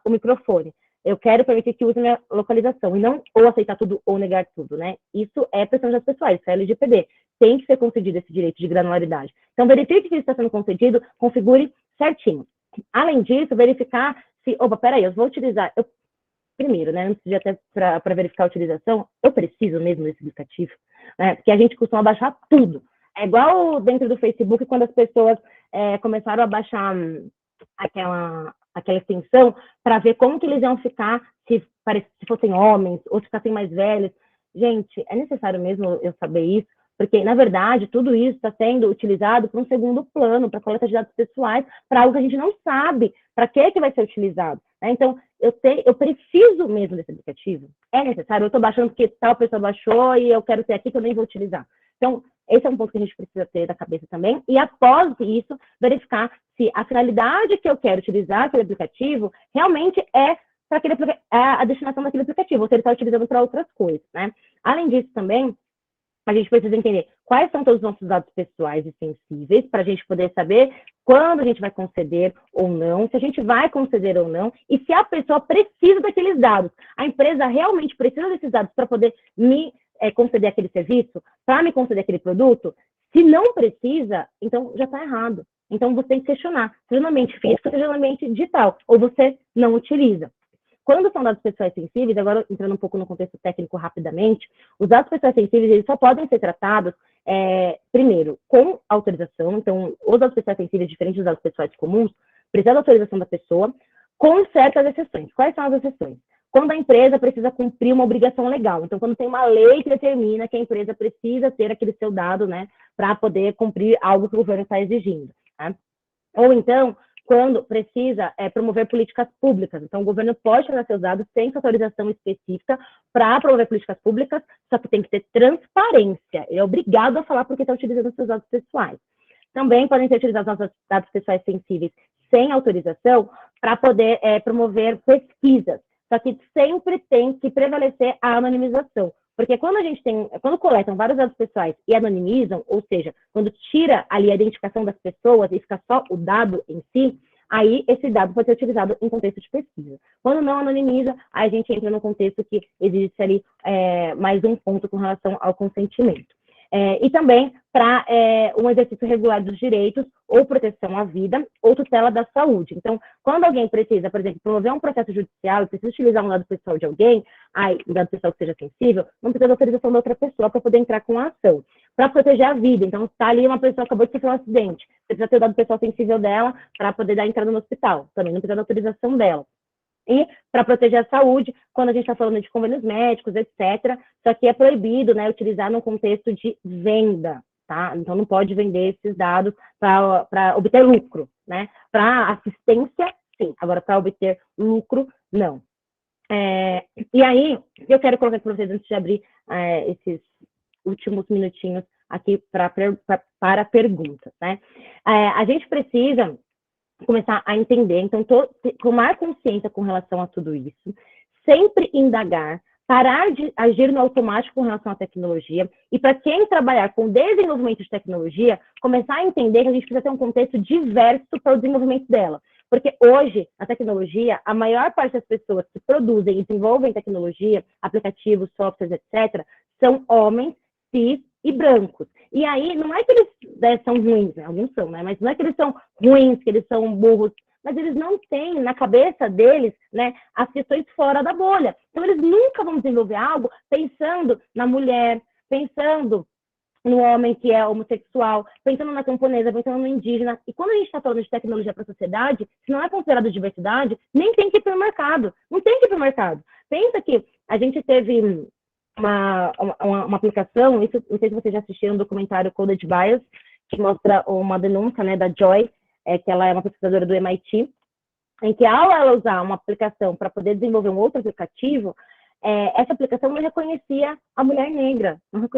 o microfone. Eu quero permitir que use minha localização, e não ou aceitar tudo ou negar tudo, né? Isso é pressão de dados pessoais, isso é LGPD. Tem que ser concedido esse direito de granularidade. Então, verifique se isso está sendo concedido, configure certinho. Além disso, verificar se, opa, peraí, eu vou utilizar, primeiro, né, antes de até para verificar a utilização, eu preciso mesmo desse aplicativo, né? Porque a gente costuma baixar tudo. É igual dentro do Facebook, quando as pessoas começaram a baixar aquela extensão para ver como que eles iam ficar se fossem homens ou se ficassem mais velhos. Gente, é necessário mesmo eu saber isso, porque, na verdade, tudo isso está sendo utilizado para um segundo plano, para coleta de dados pessoais, para algo que a gente não sabe para que vai ser utilizado. Né? Então, eu preciso mesmo desse aplicativo? É necessário? Eu estou baixando porque tal pessoa baixou e eu quero ter aqui que eu nem vou utilizar. Então, esse é um ponto que a gente precisa ter da cabeça também. E, após isso, verificar se a finalidade que eu quero utilizar aquele aplicativo realmente é para a destinação daquele aplicativo, ou se ele está utilizando para outras coisas. Né? Além disso, também, a gente precisa entender quais são todos os nossos dados pessoais e sensíveis, para a gente poder saber quando a gente vai conceder ou não, se a gente vai conceder ou não, e se a pessoa precisa daqueles dados. A empresa realmente precisa desses dados para poder me conceder aquele serviço, para me conceder aquele produto. Se não precisa, então já está errado. Então você tem que questionar, seja no ambiente físico, seja no ambiente digital, ou você não utiliza. Quando são dados pessoais sensíveis, agora entrando um pouco no contexto técnico rapidamente, os dados pessoais sensíveis eles só podem ser tratados, primeiro, com autorização. Então, os dados pessoais sensíveis, diferentes dos dados pessoais comuns, precisam da autorização da pessoa, com certas exceções. Quais são as exceções? Quando a empresa precisa cumprir uma obrigação legal. Então, quando tem uma lei que determina que a empresa precisa ter aquele seu dado, né, para poder cumprir algo que o governo está exigindo. Né? Ou então, quando precisa promover políticas públicas. Então, o governo pode tornar seus dados sem autorização específica para promover políticas públicas, só que tem que ter transparência. Ele é obrigado a falar porque está utilizando seus dados pessoais. Também podem ser utilizados nossos dados pessoais sensíveis sem autorização para poder promover pesquisas. Só que sempre tem que prevalecer a anonimização. Porque quando coletam vários dados pessoais e anonimizam, ou seja, quando tira ali a identificação das pessoas e fica só o dado em si, aí esse dado pode ser utilizado em contexto de pesquisa. Quando não anonimiza, aí a gente entra no contexto que existe ali mais um ponto com relação ao consentimento. E também para um exercício regular dos direitos, ou proteção à vida, ou tutela da saúde. Então, quando alguém precisa, por exemplo, promover um processo judicial e precisa utilizar um dado pessoal de alguém, um dado pessoal que seja sensível, não precisa da autorização da outra pessoa para poder entrar com a ação. Para proteger a vida, então, está ali uma pessoa que acabou de sofrer um acidente, você precisa ter o dado pessoal sensível dela para poder dar entrada no hospital, também não precisa da autorização dela. E para proteger a saúde, quando a gente está falando de convênios médicos, etc., só que é proibido, né, utilizar no contexto de venda, tá? Então, não pode vender esses dados para obter lucro, né? Para assistência, sim. Agora, para obter lucro, não. E aí, eu quero colocar para vocês, antes de abrir esses últimos minutinhos aqui para perguntas, né? A gente precisa começar a entender, então, tomar consciência com relação a tudo isso, sempre indagar, parar de agir no automático com relação à tecnologia, e para quem trabalhar com desenvolvimento de tecnologia, começar a entender que a gente precisa ter um contexto diverso para o desenvolvimento dela. Porque hoje, a tecnologia, a maior parte das pessoas que produzem e desenvolvem tecnologia, aplicativos, softwares, etc., são homens, cis e brancos. E aí, não é que eles são ruins, né? Alguns são, né? Mas não é que eles são ruins, que eles são burros, mas eles não têm na cabeça deles, né, as questões fora da bolha. Então, eles nunca vão desenvolver algo pensando na mulher, pensando no homem que é homossexual, pensando na camponesa, pensando no indígena. E quando a gente está falando de tecnologia para a sociedade, se não é considerado diversidade, nem tem que ir para o mercado. Não tem que ir para o mercado. Pensa que a gente teve uma aplicação, isso, não sei se vocês já assistiram um documentário Coded Bias, que mostra uma denúncia, né, da Joy, que ela é uma pesquisadora do MIT, em que ao ela usar uma aplicação para poder desenvolver um outro aplicativo, essa aplicação não reconhecia a mulher negra, não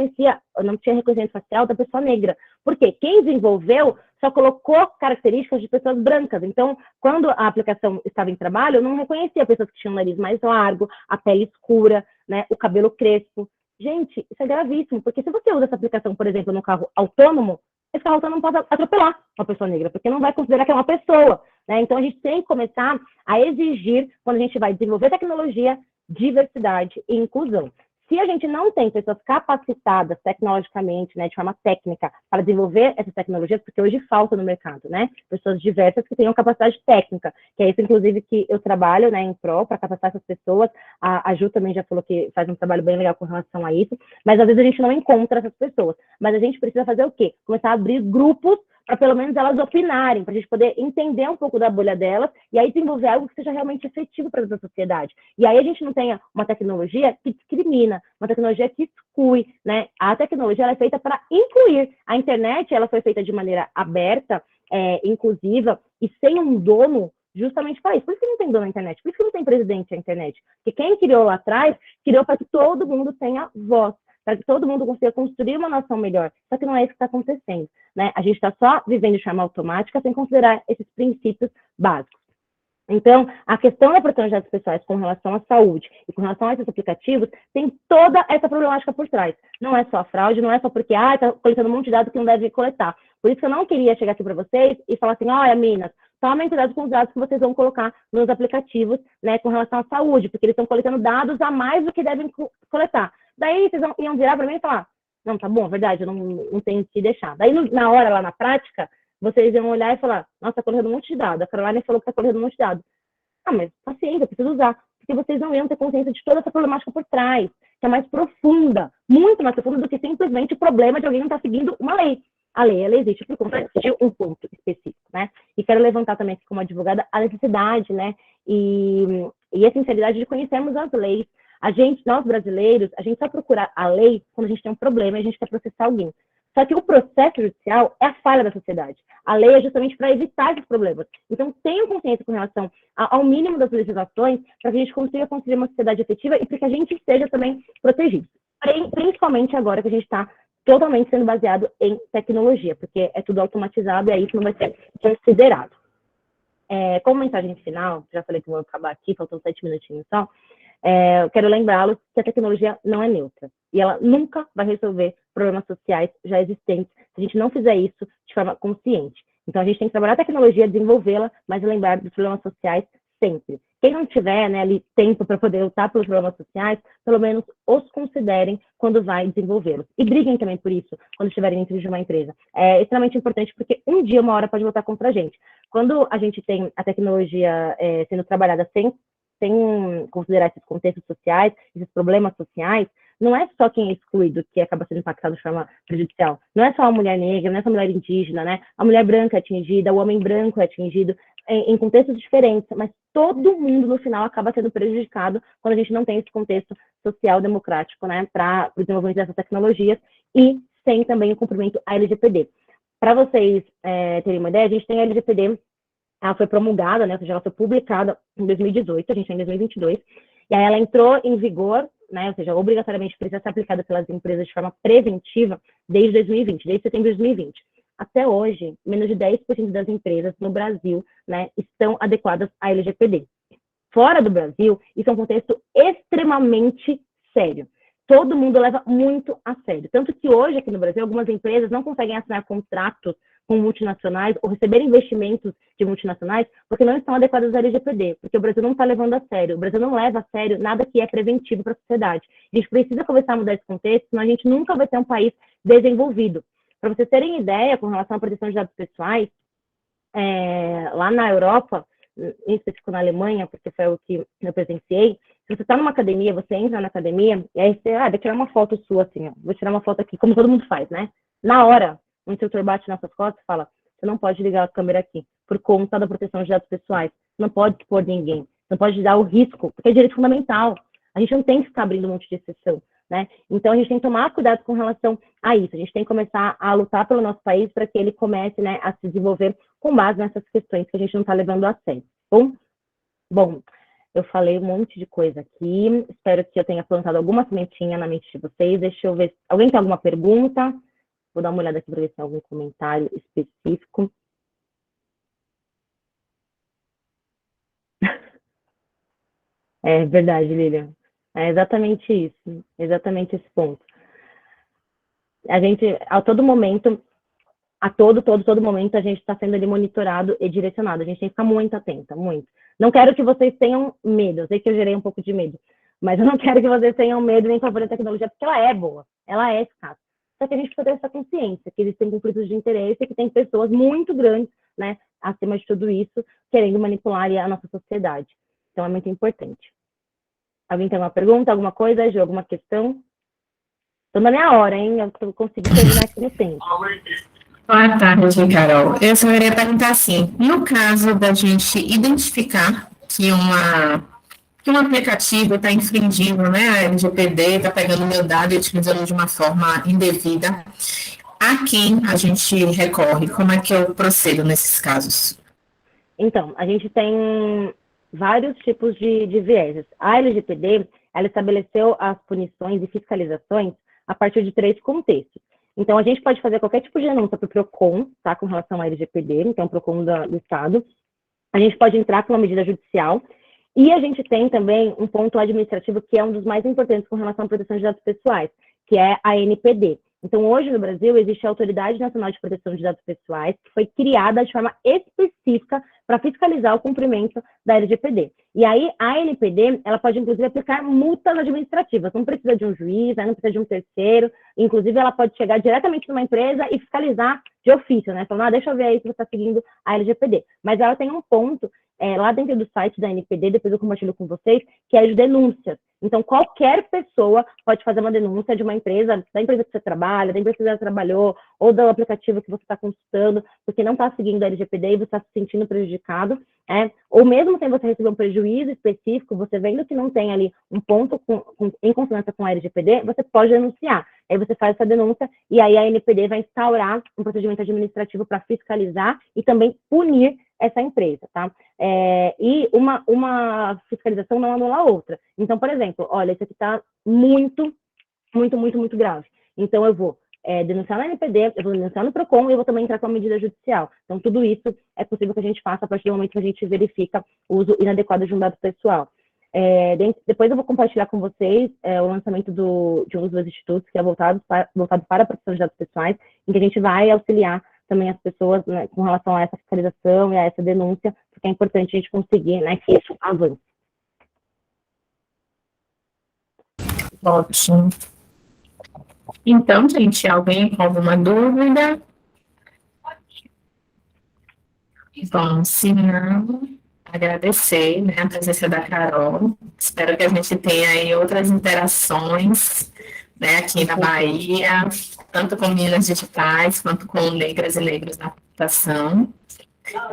tinha reconhecimento facial da pessoa negra. Por quê? Quem desenvolveu só colocou características de pessoas brancas. Então, quando a aplicação estava em trabalho, não reconhecia pessoas que tinham o nariz mais largo, a pele escura, né, o cabelo crespo. Gente, isso é gravíssimo, porque se você usa essa aplicação, por exemplo, no carro autônomo, está rotando não pode atropelar uma pessoa negra, porque não vai considerar que é uma pessoa, né? Então, a gente tem que começar a exigir, quando a gente vai desenvolver tecnologia, diversidade e inclusão. Se a gente não tem pessoas capacitadas tecnologicamente, né, de forma técnica, para desenvolver essas tecnologias, porque hoje falta no mercado, né, pessoas diversas que tenham capacidade técnica, que é isso, inclusive, que eu trabalho, né, em prol, para capacitar essas pessoas. A Ju também já falou que faz um trabalho bem legal com relação a isso, mas às vezes a gente não encontra essas pessoas. Mas a gente precisa fazer o quê? Começar a abrir grupos para pelo menos elas opinarem, para a gente poder entender um pouco da bolha delas e aí desenvolver algo que seja realmente efetivo para a sociedade. E aí a gente não tenha uma tecnologia que discrimina, uma tecnologia que exclui, né? A tecnologia ela é feita para incluir. A internet ela foi feita de maneira aberta, inclusiva e sem um dono justamente para isso. Por isso que não tem dono na internet, por isso que não tem presidente na internet. Porque quem criou lá atrás, criou para que todo mundo tenha voz, para que todo mundo consiga construir uma nação melhor. Só que não é isso que está acontecendo, né? A gente está só vivendo de forma automática sem considerar esses princípios básicos. Então, a questão da proteção de dados pessoais com relação à saúde e com relação a esses aplicativos tem toda essa problemática por trás. Não é só a fraude, não é só porque está coletando um monte de dados que não deve coletar. Por isso que eu não queria chegar aqui para vocês e falar assim, olha, Minas, tomem cuidado com os dados que vocês vão colocar nos aplicativos, né, com relação à saúde, porque eles estão coletando dados a mais do que devem coletar. Daí vocês iam virar para mim e falar, não, tá bom, verdade, eu não tenho que deixar. Daí, na hora, lá na prática, vocês iam olhar e falar, nossa, tá coletando um monte de dados. A Caroline falou que tá coletando um monte de dados. Ah, mas paciência, eu preciso usar. Porque vocês não iam ter consciência de toda essa problemática por trás, que é mais profunda, muito mais profunda do que simplesmente o problema de alguém não estar seguindo uma lei. A lei, ela existe por conta de um ponto específico, né? E quero levantar também aqui como advogada a necessidade, né? E a sinceridade de conhecermos as leis. Nós brasileiros, a gente só procura a lei quando a gente tem um problema e a gente quer processar alguém. Só que o processo judicial é a falha da sociedade. A lei é justamente para evitar esses problemas. Então, tenham consciência com relação ao mínimo das legislações para que a gente consiga construir uma sociedade efetiva e para que a gente esteja também protegido. Principalmente agora que a gente está totalmente sendo baseado em tecnologia, porque é tudo automatizado e aí isso não vai ser considerado. Como mensagem final, já falei que vou acabar aqui, faltam 7 minutinhos só, eu quero lembrá-los que a tecnologia não é neutra e ela nunca vai resolver problemas sociais já existentes se a gente não fizer isso de forma consciente. Então, a gente tem que trabalhar a tecnologia, desenvolvê-la, mas lembrar dos problemas sociais sempre. Quem não tiver, né, ali tempo para poder lutar pelos problemas sociais, pelo menos os considerem quando vai desenvolvê-los. E briguem também por isso, quando estiverem dentro de uma empresa. É extremamente importante, porque um dia, uma hora, pode voltar contra a gente. Quando a gente tem a tecnologia sendo trabalhada sem considerar esses contextos sociais, esses problemas sociais, não é só quem é excluído que acaba sendo impactado de forma prejudicial. Não é só a mulher negra, não é só a mulher indígena, né? A mulher branca é atingida, o homem branco é atingido, em contextos diferentes, mas todo mundo, no final, acaba sendo prejudicado quando a gente não tem esse contexto social democrático, né, para o desenvolvimento dessas tecnologias e sem também o cumprimento à LGPD. Para vocês terem uma ideia, a gente tem a LGPD, ela foi promulgada, né, ou seja, ela foi publicada em 2018, a gente está em 2022, e aí ela entrou em vigor, né, ou seja, obrigatoriamente precisa ser aplicada pelas empresas de forma preventiva desde 2020, desde setembro de 2020. Até hoje, menos de 10% das empresas no Brasil, né, estão adequadas à LGPD. Fora do Brasil, isso é um contexto extremamente sério. Todo mundo leva muito a sério. Tanto que hoje, aqui no Brasil, algumas empresas não conseguem assinar contratos com multinacionais ou receber investimentos de multinacionais porque não estão adequadas à LGPD, porque o Brasil não está levando a sério. O Brasil não leva a sério nada que é preventivo para a sociedade. A gente precisa começar a mudar esse contexto, senão a gente nunca vai ter um país desenvolvido. Para vocês terem ideia com relação à proteção de dados pessoais, lá na Europa, em específico na Alemanha, porque foi o que eu presenciei, se você está numa academia, você entra na academia, e aí você, vai tirar uma foto sua, assim, ó, vou tirar uma foto aqui, como todo mundo faz, né? Na hora, o instrutor bate nas suas costas e fala, você não pode ligar a câmera aqui, por conta da proteção de dados pessoais, não pode expor ninguém, não pode dar o risco, porque é direito fundamental, a gente não tem que ficar abrindo um monte de exceção, né? Então, a gente tem que tomar cuidado com relação a isso, a gente tem que começar a lutar pelo nosso país para que ele comece, né, a se desenvolver com base nessas questões que a gente não está levando a sério. Bom, eu falei um monte de coisa aqui, espero que eu tenha plantado alguma sementinha na mente de vocês. Deixa eu ver, alguém tem alguma pergunta? Vou dar uma olhada aqui para ver se tem algum comentário específico. É verdade, Lilian. É exatamente isso, exatamente esse ponto. A gente, a todo momento, a todo momento a gente está sendo ali monitorado e direcionado. A gente tem que ficar muito atenta, muito. Não quero que vocês tenham medo, eu sei que eu gerei um pouco de medo, mas eu não quero que vocês tenham medo nem favorecer a tecnologia, porque ela é boa, ela é eficaz. Só que a gente precisa ter essa consciência, que existem conflitos de interesse, que tem pessoas muito grandes, né, acima de tudo isso, querendo manipular a nossa sociedade. Então, é muito importante. Alguém tem alguma pergunta, alguma coisa, Ju, alguma questão? Estou na minha hora, hein? Eu consegui terminar aqui no tempo. Boa tarde, Carol. Eu só queria perguntar assim, no caso da gente identificar que um aplicativo está infringindo, né, a LGPD, está pegando meu dado e utilizando de uma forma indevida, a quem a gente recorre? Como é que eu procedo nesses casos? Então, a gente tem vários tipos de vieses. A LGPD, ela estabeleceu as punições e fiscalizações a partir de 3 contextos. Então, a gente pode fazer qualquer tipo de denúncia para o PROCON, tá, com relação à LGPD, então, o PROCON do Estado. A gente pode entrar com uma medida judicial. E a gente tem também um ponto administrativo que é um dos mais importantes com relação à proteção de dados pessoais, que é a ANPD. Então, hoje no Brasil, existe a Autoridade Nacional de Proteção de Dados Pessoais, que foi criada de forma específica para fiscalizar o cumprimento da LGPD. E aí, a ANPD, ela pode, inclusive, aplicar multas administrativas. Não precisa de um juiz, não precisa de um terceiro. Inclusive, ela pode chegar diretamente numa empresa e fiscalizar de ofício, né? Falando, deixa eu ver aí se você está seguindo a LGPD. Mas ela tem um ponto lá dentro do site da NPD, depois eu compartilho com vocês, que é as denúncias. Então, qualquer pessoa pode fazer uma denúncia de uma empresa, da empresa que você trabalha, da empresa que você trabalhou, ou do aplicativo que você está consultando, porque não está seguindo a LGPD e você está se sentindo prejudicado, ou mesmo sem você receber um prejuízo específico, você vendo que não tem ali um ponto em consonância com a LGPD, você pode denunciar. Aí você faz essa denúncia e aí a NPD vai instaurar um procedimento administrativo para fiscalizar e também punir essa empresa, tá? E uma fiscalização não anula a outra. Então, por exemplo, olha, isso aqui está muito grave. Então, eu vou denunciar na NPD, eu vou denunciar no PROCON e eu vou também entrar com a medida judicial. Então, tudo isso é possível que a gente faça a partir do momento que a gente verifica o uso inadequado de um dado pessoal. Depois eu vou compartilhar com vocês o lançamento de um dos meus institutos, que é voltado para a proteção de dados pessoais, em que a gente vai auxiliar também as pessoas, né, com relação a essa fiscalização e a essa denúncia, porque é importante a gente conseguir, né, que isso avance. Ótimo. Então, gente, alguém com alguma dúvida? Bom, se não, agradecer, né, a presença da Carol. Espero que a gente tenha aí outras interações, né, aqui na Bahia, tanto com Minas Digitais, quanto com negras e negros na computação.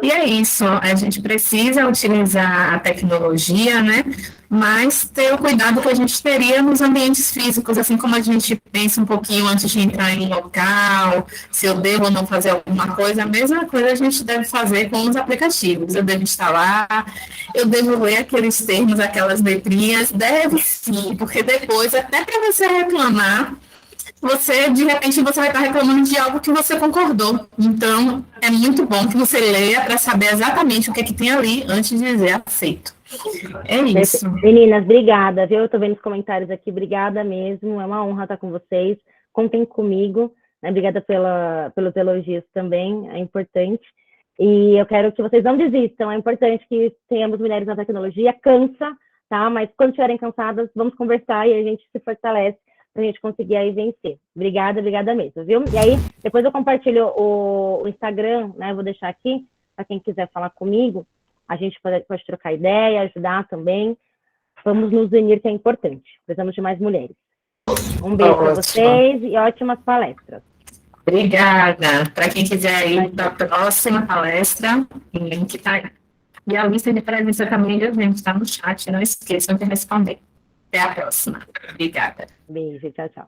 E é isso, a gente precisa utilizar a tecnologia, né? Mas ter o cuidado que a gente teria nos ambientes físicos, assim como a gente pensa um pouquinho antes de entrar em um local, se eu devo ou não fazer alguma coisa, a mesma coisa a gente deve fazer com os aplicativos. Eu devo instalar, eu devo ler aqueles termos, aquelas letrinhas, deve sim, porque depois, até para você reclamar, de repente, você vai estar reclamando de algo que você concordou. Então, é muito bom que você leia para saber exatamente o que é que tem ali antes de dizer aceito. É isso. Meninas, obrigada, viu? Eu estou vendo os comentários aqui, obrigada mesmo, é uma honra estar com vocês. Contem comigo, né? Obrigada pelos elogios também, é importante. E eu quero que vocês não desistam, é importante que tenhamos mulheres na tecnologia, cansa, tá? Mas quando estiverem cansadas, vamos conversar e a gente se fortalece para a gente conseguir aí vencer. Obrigada mesmo, viu? E aí, depois eu compartilho o Instagram, né? Vou deixar aqui, para quem quiser falar comigo, a gente pode trocar ideia, ajudar também. Vamos nos unir, que é importante. Precisamos de mais mulheres. Um beijo para vocês e ótimas palestras. Obrigada. Para quem quiser ir para a próxima palestra, o link está aí. E a lista de presença também de gente está no chat, não esqueçam de responder. Até a próxima. Obrigada. Beijo, tchau, tchau.